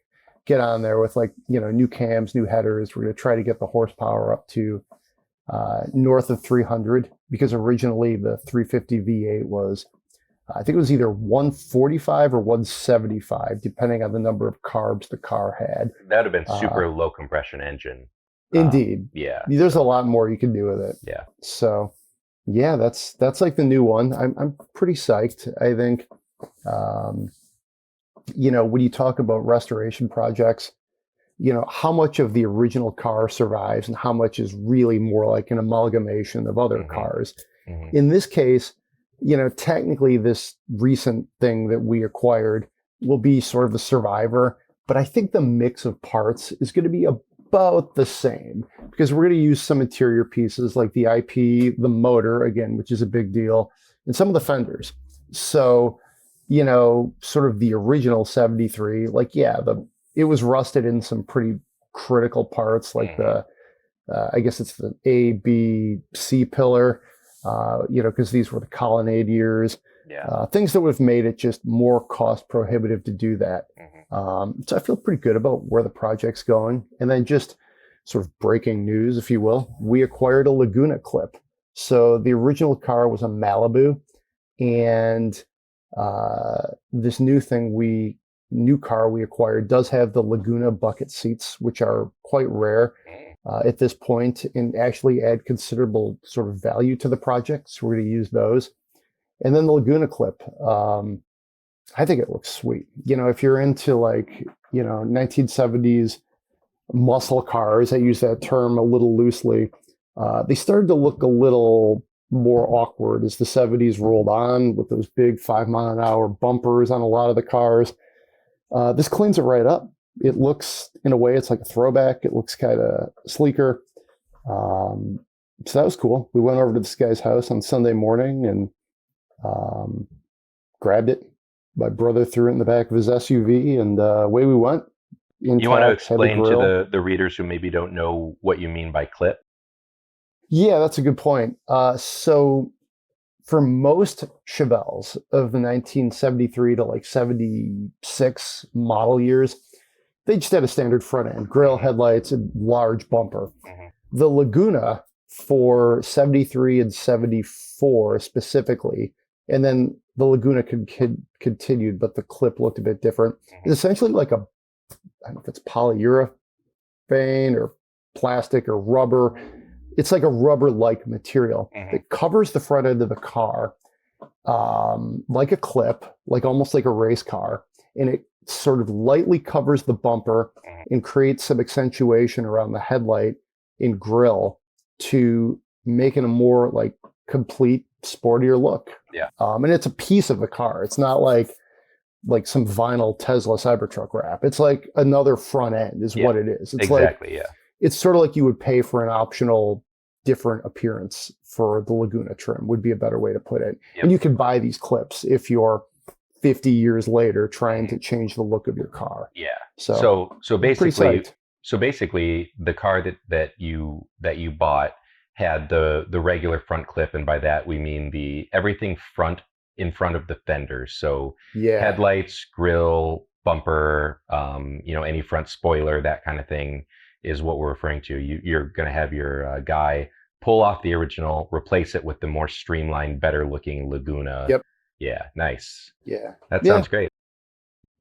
get on there with new cams, new headers. We're going to try to get the horsepower up to north of 300, because originally the 350 V8 was, I think it was either 145 or 175, depending on the number of carbs the car had. That would have been super low compression engine. Indeed. Yeah. There's a lot more you can do with it. Yeah. So yeah, that's like the new one. I'm pretty psyched. I think, when you talk about restoration projects, how much of the original car survives and how much is really more like an amalgamation of other cars. Mm-hmm. In this case, technically this recent thing that we acquired will be sort of the survivor, but I think the mix of parts is going to be about the same, because we're going to use some interior pieces like the IP, the motor, again, which is a big deal, and some of the fenders. So, sort of the original 73, it was rusted in some pretty critical parts, like I guess it's the A, B, C pillar, because these were the colonnade years. Yeah. Things that would have made it just more cost prohibitive to do that. Mm-hmm. So I feel pretty good about where the project's going. And then just sort of breaking news, if you will, we acquired a Laguna clip. So the original car was a Malibu, and this new car we acquired does have the Laguna bucket seats, which are quite rare at this point, and actually add considerable sort of value to the project. So we're going to use those. And then the Laguna clip, I think it looks sweet. If you're into 1970s muscle cars, I use that term a little loosely, they started to look a little more awkward as the 70s rolled on, with those big 5-mile-an-hour bumpers on a lot of the cars. This cleans it right up. It looks, in a way, it's like a throwback. It looks kind of sleeker. So that was cool. We went over to this guy's house on Sunday morning and grabbed it. My brother threw it in the back of his SUV, and away we went. You want to explain to the readers who maybe don't know what you mean by clip? Yeah, that's a good point. So for most Chevelles of the 1973 to 76 model years, they just had a standard front end, grille, headlights, and large bumper. Mm-hmm. The Laguna for 73 and 74 specifically, and then the Laguna continued, but the clip looked a bit different. Mm-hmm. It's essentially like I don't know if it's polyurethane or plastic or rubber. It's like a rubber-like material. Mm-hmm. It covers the front end of the car like a clip, almost like a race car, and it sort of lightly covers the bumper and creates some accentuation around the headlight and grille to make it a more complete, sportier look. Yeah. And it's a piece of the car. It's not like some vinyl Tesla Cybertruck wrap. It's like another front end is what it is. It's exactly, yeah. It's sort of like you would pay for an optional different appearance for the Laguna trim would be a better way to put it. Yep. And you can buy these clips if you're 50 years later trying to change the look of your car. Yeah. So basically the car that you bought had the regular front clip, and by that we mean everything in front of the fenders. So headlights, grille, bumper, any front spoiler, that kind of thing is what we're referring to. You're going to have your guy pull off the original, replace it with the more streamlined, better looking Laguna. Yep. Yeah. Nice. Yeah. That sounds great.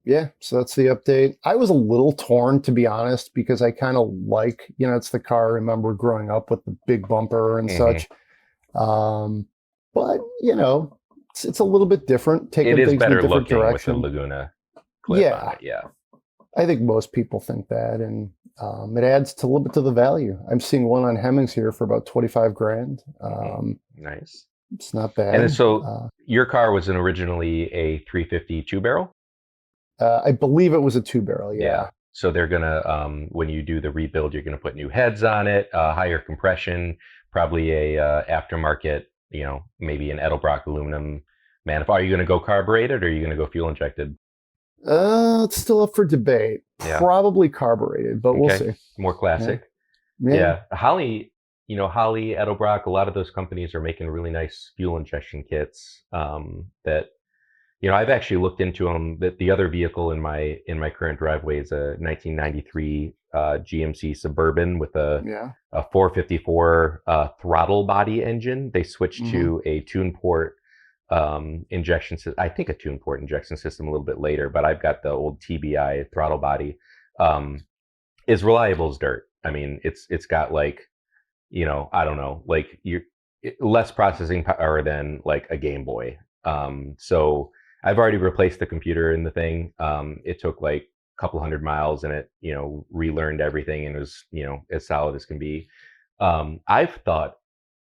Yeah. So that's the update. I was a little torn, to be honest, because I kind of like, it's the car I remember growing up with the big bumper and such. But, it's a little bit different. Taking things in a different direction. With the Laguna clip on it. Yeah. I think most people think that, and it adds a little bit to the value. I'm seeing one on Hemmings here for about $25,000. Nice. It's not bad. And so your car was originally a 350 two-barrel? I believe it was a two-barrel, yeah. So they're going to, when you do the rebuild, you're going to put new heads on it, higher compression, probably a aftermarket, maybe an Edelbrock aluminum manifold. Are you going to go carbureted or are you going to go fuel injected? It's still up for debate. Yeah. Probably carbureted, but we'll see. More classic. Yeah. Holley, Edelbrock, a lot of those companies are making really nice fuel injection kits that, I've actually looked into them. The other vehicle in my current driveway is a 1993 GMC Suburban with a 454 throttle body engine. They switched to a tune port injection system. I think a tune port injection system a little bit later, but I've got the old TBI throttle body. Is reliable as dirt. I mean, it's got I don't know, less processing power than like a Game Boy. So I've already replaced the computer in the thing. It took like a couple 100 miles and it, relearned everything and it was, as solid as can be. I've thought,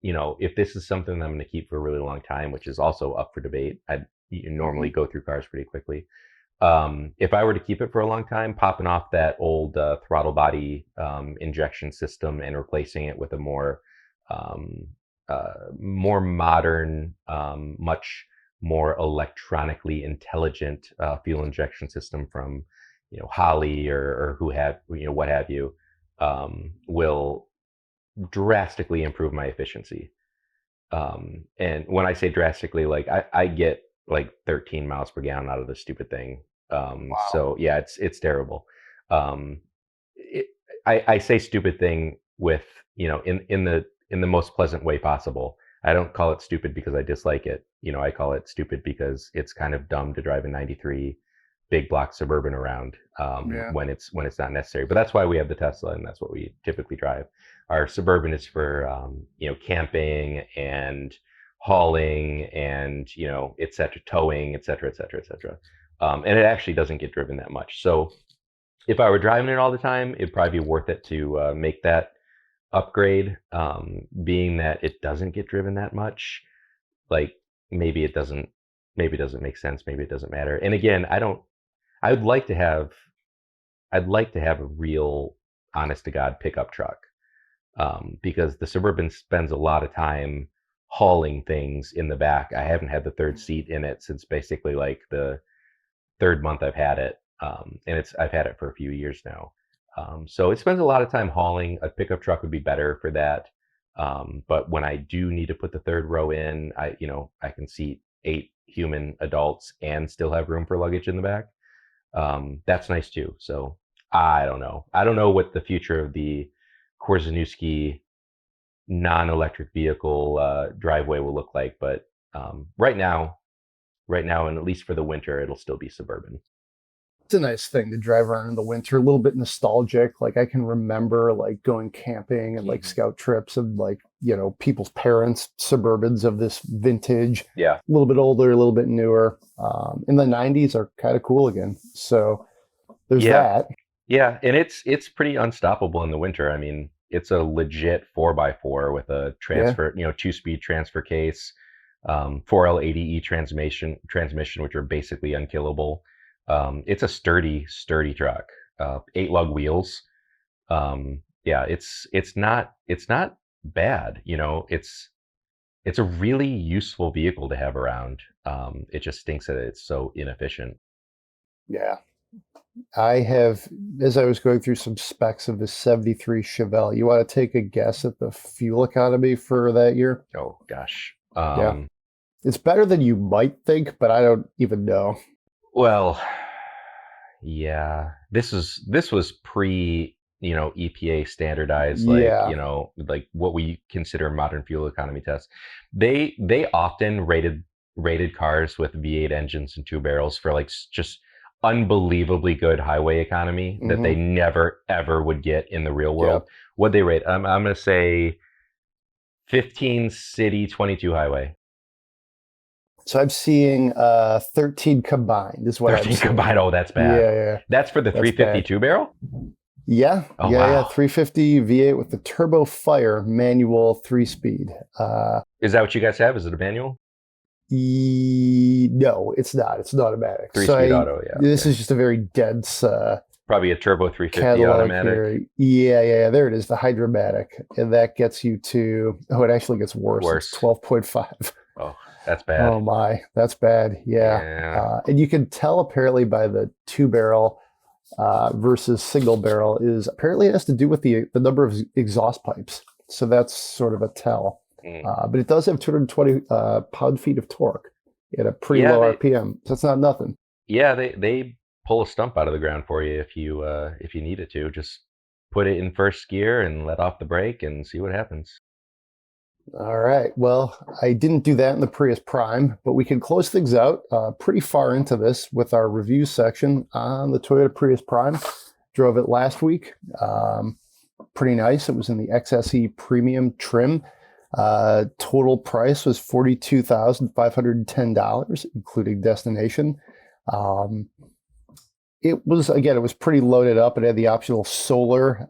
if this is something that I'm going to keep for a really long time, which is also up for debate, I normally go through cars pretty quickly. If I were to keep it for a long time, popping off that old throttle body injection system and replacing it with a more modern, much more electronically intelligent fuel injection system from Holley or what have you, will drastically improve my efficiency. And when I say drastically, I get like 13 miles per gallon out of this stupid thing. Wow. So yeah, it's terrible. I say stupid thing with, in the most pleasant way possible. I don't call it stupid because I dislike it. I call it stupid because it's kind of dumb to drive a 93 big block Suburban around when it's not necessary. But that's why we have the Tesla, and that's what we typically drive. Our Suburban is for camping and hauling and et cetera, towing, et cetera, et cetera, et cetera. And it actually doesn't get driven that much. So if I were driving it all the time, it'd probably be worth it to make that upgrade. Being that it doesn't get driven that much, maybe it doesn't make sense. Maybe it doesn't matter. And again, I'd like to have a real honest to God pickup truck. Because the Suburban spends a lot of time hauling things in the back. I haven't had the third seat in it since basically like the third month I've had it. And I've had it for a few years now. So it spends a lot of time hauling. A pickup truck would be better for that. But when I do need to put the third row in, I can seat 8 human adults and still have room for luggage in the back. That's nice too. So I don't know. I don't know what the future of the Korzeniewski non-electric vehicle driveway will look like, but right now, and at least for the winter, it'll still be Suburban. It's a nice thing to drive around in the winter, a little bit nostalgic. Like I can remember going camping and scout trips of people's parents' Suburbans of this vintage. Yeah. A little bit older, a little bit newer. In the 90s are kind of cool again. So there's that. Yeah, and it's pretty unstoppable in the winter. I mean, it's a legit 4x4 with a transfer, 2-speed transfer case, 4L80E transmission, which are basically unkillable. It's a sturdy truck. 8 lug wheels. It's not bad. It's a really useful vehicle to have around. It just stinks that it's so inefficient. Yeah. I have, as I was going through some specs of the 73 Chevelle, you want to take a guess at the fuel economy for that year? Oh, gosh. Yeah. It's better than you might think, but I don't even know. Well, yeah. This was pre, EPA standardized, like what we consider modern fuel economy tests. They often rated cars with V8 engines and 2 barrels for like just unbelievably good highway economy that they never ever would get in the real world. Yep. What'd they rate? I'm gonna say 15 city, 22 highway. So I'm seeing 13 combined is what 13 I'm seeing. combined. Oh, that's bad. Yeah. That's for the 352 barrel? Yeah. Oh, yeah, wow. yeah. 350 V8 with the turbo fire manual 3-speed. Is that what you guys have? Is it a manual? No, it's not. It's an automatic. 3-speed auto, yeah. This is just a very dense probably a turbo 350 catalog automatic. Here. Yeah. There it is, the Hydromatic. And that gets you to, it actually gets worse. It's 12.5. Oh, that's bad. Oh my, that's bad. Yeah. And you can tell apparently by the 2-barrel versus single barrel is apparently it has to do with the number of exhaust pipes. So that's sort of a tell. But it does have 220 pound-feet of torque at a pretty low RPM. So it's not nothing. Yeah, they pull a stump out of the ground for you if you need it to. Just put it in first gear and let off the brake and see what happens. All right. Well, I didn't do that in the Prius Prime, but we can close things out pretty far into this with our review section on the Toyota Prius Prime. Drove it last week. Pretty nice. It was in the XSE Premium trim. Total price was $42,510, including destination. It was pretty loaded up. It had the optional solar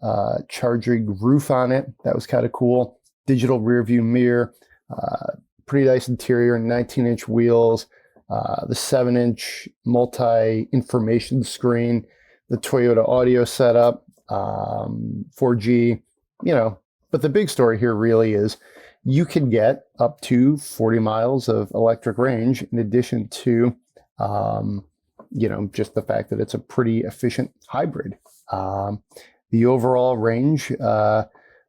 charging roof on it. That was kind of cool. Digital rear view mirror, pretty nice interior, 19-inch wheels, the 7-inch multi-information screen, the Toyota audio setup, 4G, but the big story here really is you can get up to 40 miles of electric range in addition to, just the fact that it's a pretty efficient hybrid. The overall range,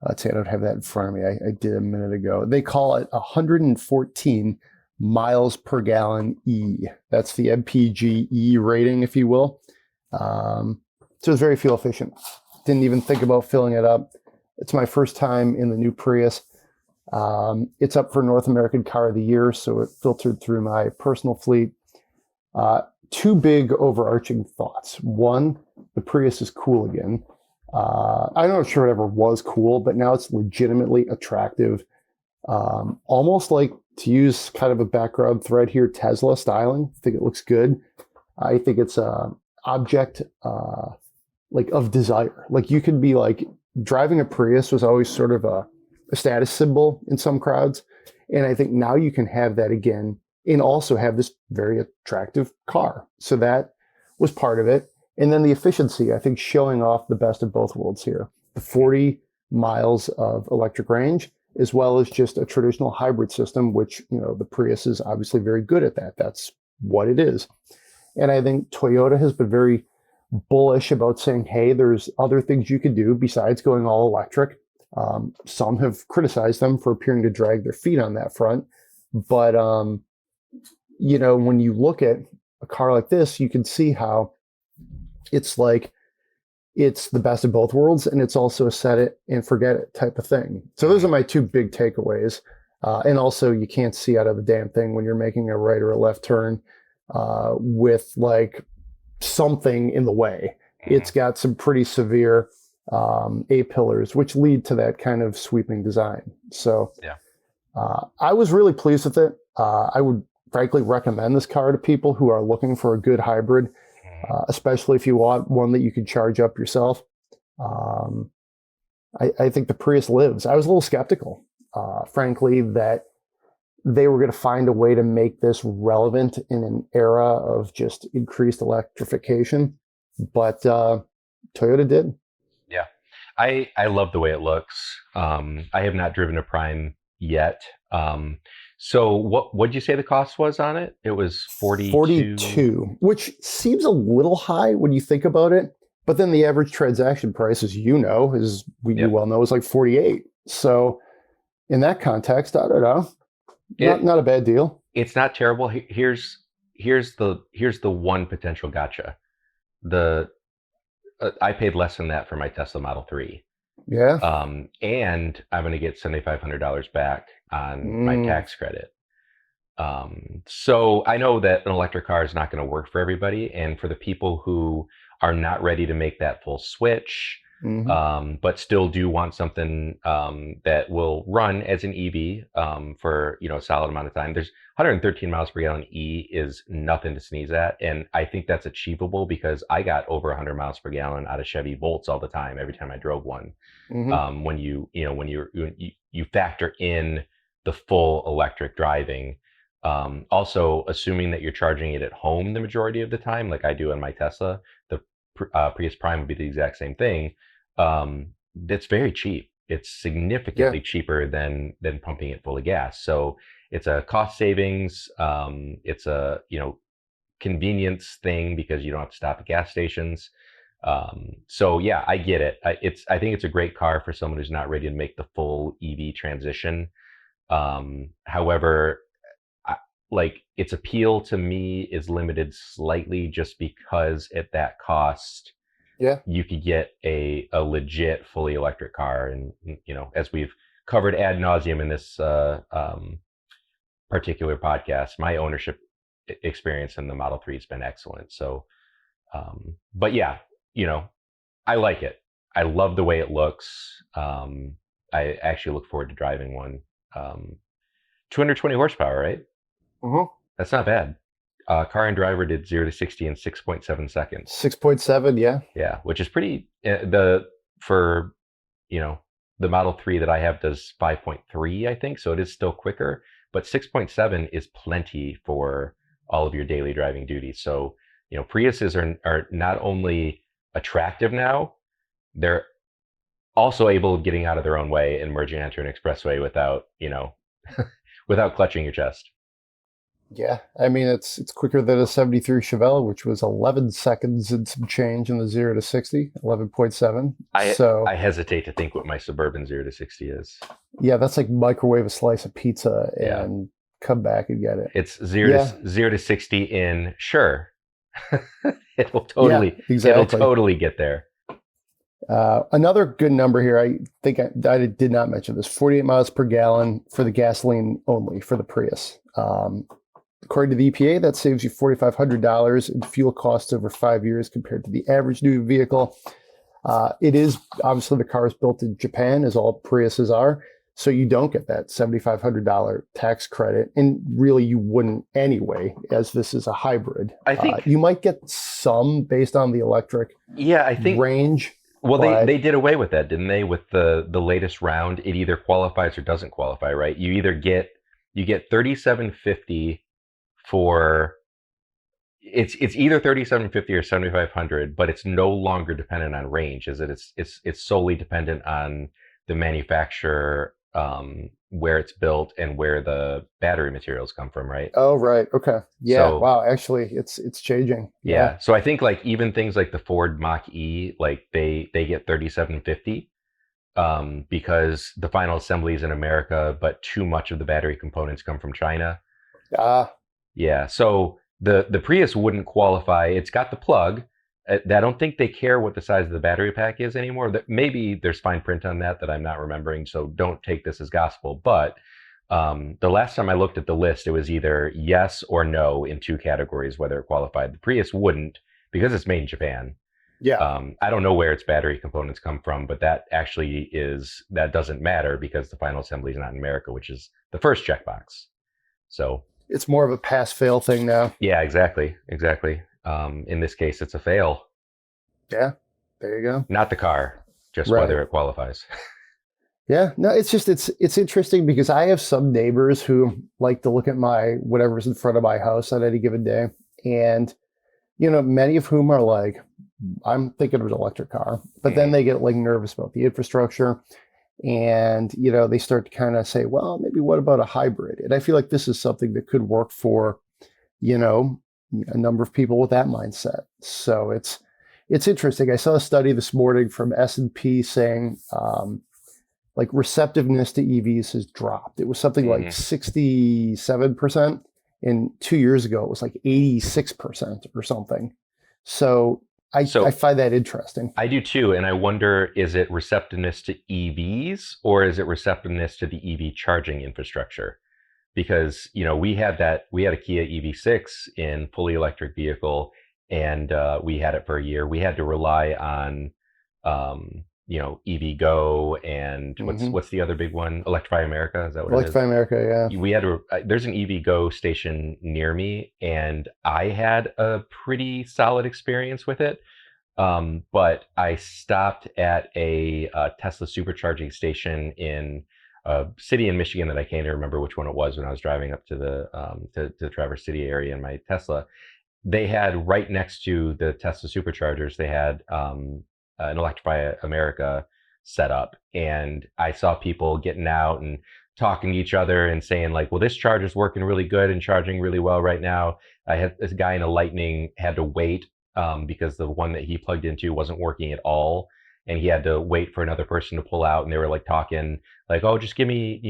let's see, I don't have that in front of me. I did a minute ago. They call it 114 miles per gallon E. That's the MPG E rating, if you will. So it's very fuel efficient. Didn't even think about filling it up. It's my first time in the new Prius. It's up for North American Car of the Year, so it filtered through my personal fleet. 2 big overarching thoughts. One, the Prius is cool again. I'm not sure it ever was cool, but now it's legitimately attractive. Almost like, to use kind of a background thread here, Tesla styling. I think it looks good. I think it's an object like of desire. Like you could be like, driving a Prius was always sort of a status symbol in some crowds. And I think now you can have that again and also have this very attractive car. So that was part of it. And then the efficiency, I think, showing off the best of both worlds here. The 40 miles of electric range, as well as just a traditional hybrid system, which, the Prius is obviously very good at that. That's what it is. And I think Toyota has been very bullish about saying, hey, there's other things you can do besides going all electric. Some have criticized them for appearing to drag their feet on that front. But, when you look at a car like this, you can see how it's like it's the best of both worlds, and it's also a set it and forget it type of thing. So those are my 2 big takeaways. And also, you can't see out of the damn thing when you're making a right or a left turn with like something in the way. It's got some pretty severe A-pillars, which lead to that kind of sweeping design. So I was really pleased with it. I would frankly recommend this car to people who are looking for a good hybrid. Especially if you want one that you can charge up yourself. I think the Prius lives. I was a little skeptical, frankly, that they were going to find a way to make this relevant in an era of just increased electrification. But Toyota did. Yeah. I love the way it looks. I have not driven a Prime yet. So what'd you say the cost was on it? It was 42, which seems a little high when you think about it. But then the average transaction price, as you know, you well know, is like 48. So in that context, I don't know. Not a bad deal. It's not terrible. Here's the one potential gotcha. I paid less than that for my Tesla Model 3. Yeah. And I'm going to get $7,500 back on my tax credit. So I know that an electric car is not going to work for everybody, and for the people who are not ready to make that full switch, but still do want something that will run as an EV for a solid amount of time. There's 113 miles per gallon E is nothing to sneeze at, and I think that's achievable because I got over 100 miles per gallon out of Chevy Volts all the time every time I drove one. When you factor in the full electric driving. Also, assuming that you're charging it at home the majority of the time, like I do in my Tesla, the Prius Prime would be the exact same thing. It's very cheap. It's significantly cheaper than pumping it full of gas. So it's a cost savings. It's a convenience thing because you don't have to stop at gas stations. So yeah, I get it. I think it's a great car for someone who's not ready to make the full EV transition. However, its appeal to me is limited slightly just because at that cost, you could get a legit fully electric car. And, as we've covered ad nauseum in this particular podcast, my ownership experience in the Model 3 has been excellent. So, but yeah, I like it. I love the way it looks. I actually look forward to driving one. 220 horsepower, right? That's not bad. Car and Driver did 0 to 60 in 6.7 seconds. 6.7, yeah. Yeah, which is pretty. For the Model 3 that I have does 5.3, I think, so it is still quicker. But 6.7 is plenty for all of your daily driving duties. So Priuses are not only attractive now, they're also able of getting out of their own way and merging onto an expressway without without clutching your chest. Yeah, I mean, it's quicker than a 73 Chevelle, which was 11 seconds and some change in the 0 to 60, 11.7. I hesitate to think what my Suburban 0 to 60 is. Yeah, that's like microwave a slice of pizza and come back and get it. It's 0 to 60 in, sure. It'll totally get there. Another good number here, I think I did not mention this, 48 miles per gallon for the gasoline only for the Prius. According to the EPA, that saves you $4,500 in fuel costs over 5 years compared to the average new vehicle. It is, obviously, the car is built in Japan, as all Priuses are, so you don't get that $7,500 tax credit, and really you wouldn't anyway, as this is a hybrid. I think you might get some based on the electric range. Well, they did away with that, didn't they? With the latest round, it either qualifies or doesn't qualify, right? You get $3,750 for it's either $3,750 or $7,500, but it's no longer dependent on range. It's solely dependent on the manufacturer, where it's built and where the battery materials come from, right? Oh, right. Okay. Yeah. So, wow. Actually, it's changing. Yeah. So I think even things like the Ford Mach-E, they get $3,750 because the final assembly is in America, but too much of the battery components come from China. Yeah. So the Prius wouldn't qualify. It's got the plug. I don't think they care what the size of the battery pack is anymore. Maybe there's fine print on that I'm not remembering, so don't take this as gospel. But the last time I looked at the list, it was either yes or no in two categories, whether it qualified. The Prius wouldn't because it's made in Japan. Yeah. I don't know where its battery components come from, but that doesn't matter because the final assembly is not in America, which is the first checkbox. So it's more of a pass-fail thing now. Yeah, exactly. In this case, it's a fail. Yeah, there you go. Not the car, just whether it qualifies. Yeah, no, it's interesting because I have some neighbors who like to look at whatever's in front of my house on any given day. And, many of whom are like, I'm thinking of an electric car. But then they get like nervous about the infrastructure. And, they start to kind of say, well, maybe what about a hybrid? And I feel like this is something that could work for, a number of people with that mindset. So it's interesting. I saw a study this morning from S&P saying like receptiveness to EVs has dropped. It was something like 67%. And 2 years ago, it was like 86% or something. So I find that interesting. I do too. And I wonder, is it receptiveness to EVs or is it receptiveness to the EV charging infrastructure? Because, we had a Kia EV6 in fully electric vehicle, and we had it for a year. We had to rely on, EV Go and what's the other big one? Electrify America. Is that what Electrify America, yeah. We had there's an EV Go station near me, and I had a pretty solid experience with it. But I stopped at a Tesla supercharging station in a city in Michigan that I can't even remember which one it was when I was driving up to the Traverse City area in my Tesla. They had right next to the Tesla superchargers, they had an Electrify America set up, and I saw people getting out and talking to each other and saying like, well, this charger's working really good and charging really well right now. I had this guy in a Lightning had to wait because the one that he plugged into wasn't working at all, and he had to wait for another person to pull out, and they were like talking like, oh, just give me,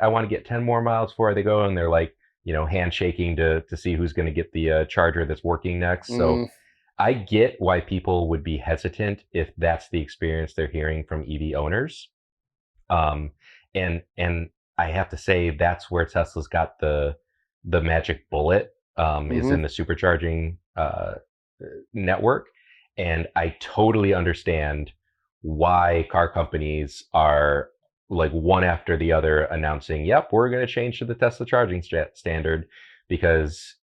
I want to get 10 more miles before they go, and they're like, handshaking to see who's going to get the charger that's working next. So I get why people would be hesitant if that's the experience they're hearing from EV owners. And I have to say that's where Tesla's got the magic bullet is in the supercharging network. And I totally understand why car companies are like one after the other announcing, yep, we're going to change to the Tesla charging standard because,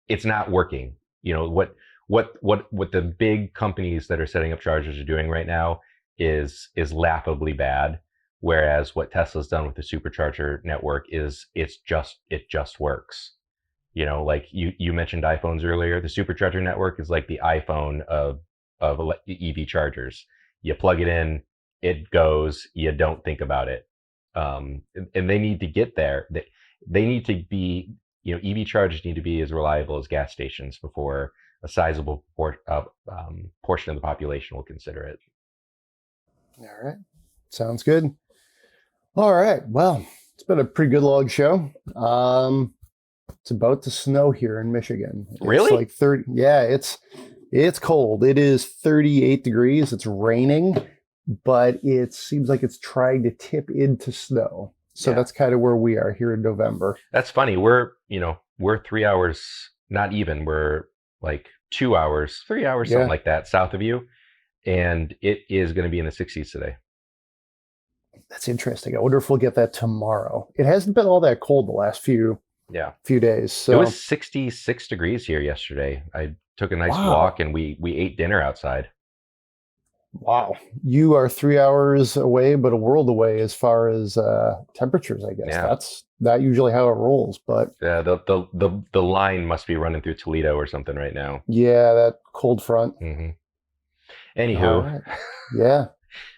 it's not working. What the big companies that are setting up chargers are doing right now is laughably bad. Whereas what Tesla's done with the supercharger network is it just works. Like you mentioned iPhones earlier, the supercharger network is like the iPhone of EV chargers. You plug it in, it goes, you don't think about it. And they need to get there. They need to be, EV chargers need to be as reliable as gas stations before a sizable portion of the population will consider it. All right. Sounds good. All right. Well, it's been a pretty good long show. It's about to snow here in Michigan. Really? It's like 30. Yeah, it's cold. It is 38 degrees. It's raining, but it seems like it's trying to tip into snow. So that's kind of where we are here in November. That's funny. We're 3 hours, not even, we're like 2 hours, 3 hours, something like that, south of you. And it is going to be in the 60s today. That's interesting. I wonder if we'll get that tomorrow. It hasn't been all that cold the last few days. So it was 66 degrees here yesterday. I took a nice walk and we ate dinner outside. Wow. You are 3 hours away, but a world away as far as temperatures, I guess. Yeah. That's not usually how it rolls, but yeah, the line must be running through Toledo or something right now. Yeah, that cold front. Mm-hmm. Anywho, right. Yeah.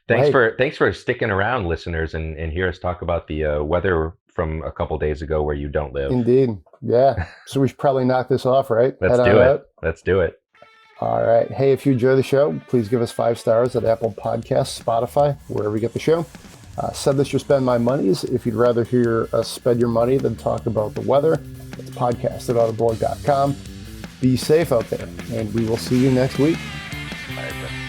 Thanks for sticking around, listeners, and hear us talk about the weather from a couple days ago where you don't live. Indeed. Yeah. So we should probably knock this off, right? Let's do it. Let's do it. All right. Hey, if you enjoy the show, please give us 5 stars at Apple Podcasts, Spotify, wherever you get the show. Send us your Spend My Monies if you'd rather hear us spend your money than talk about the weather. It's podcast@autoblog.com. Be safe out there, and we will see you next week. Bye, everybody.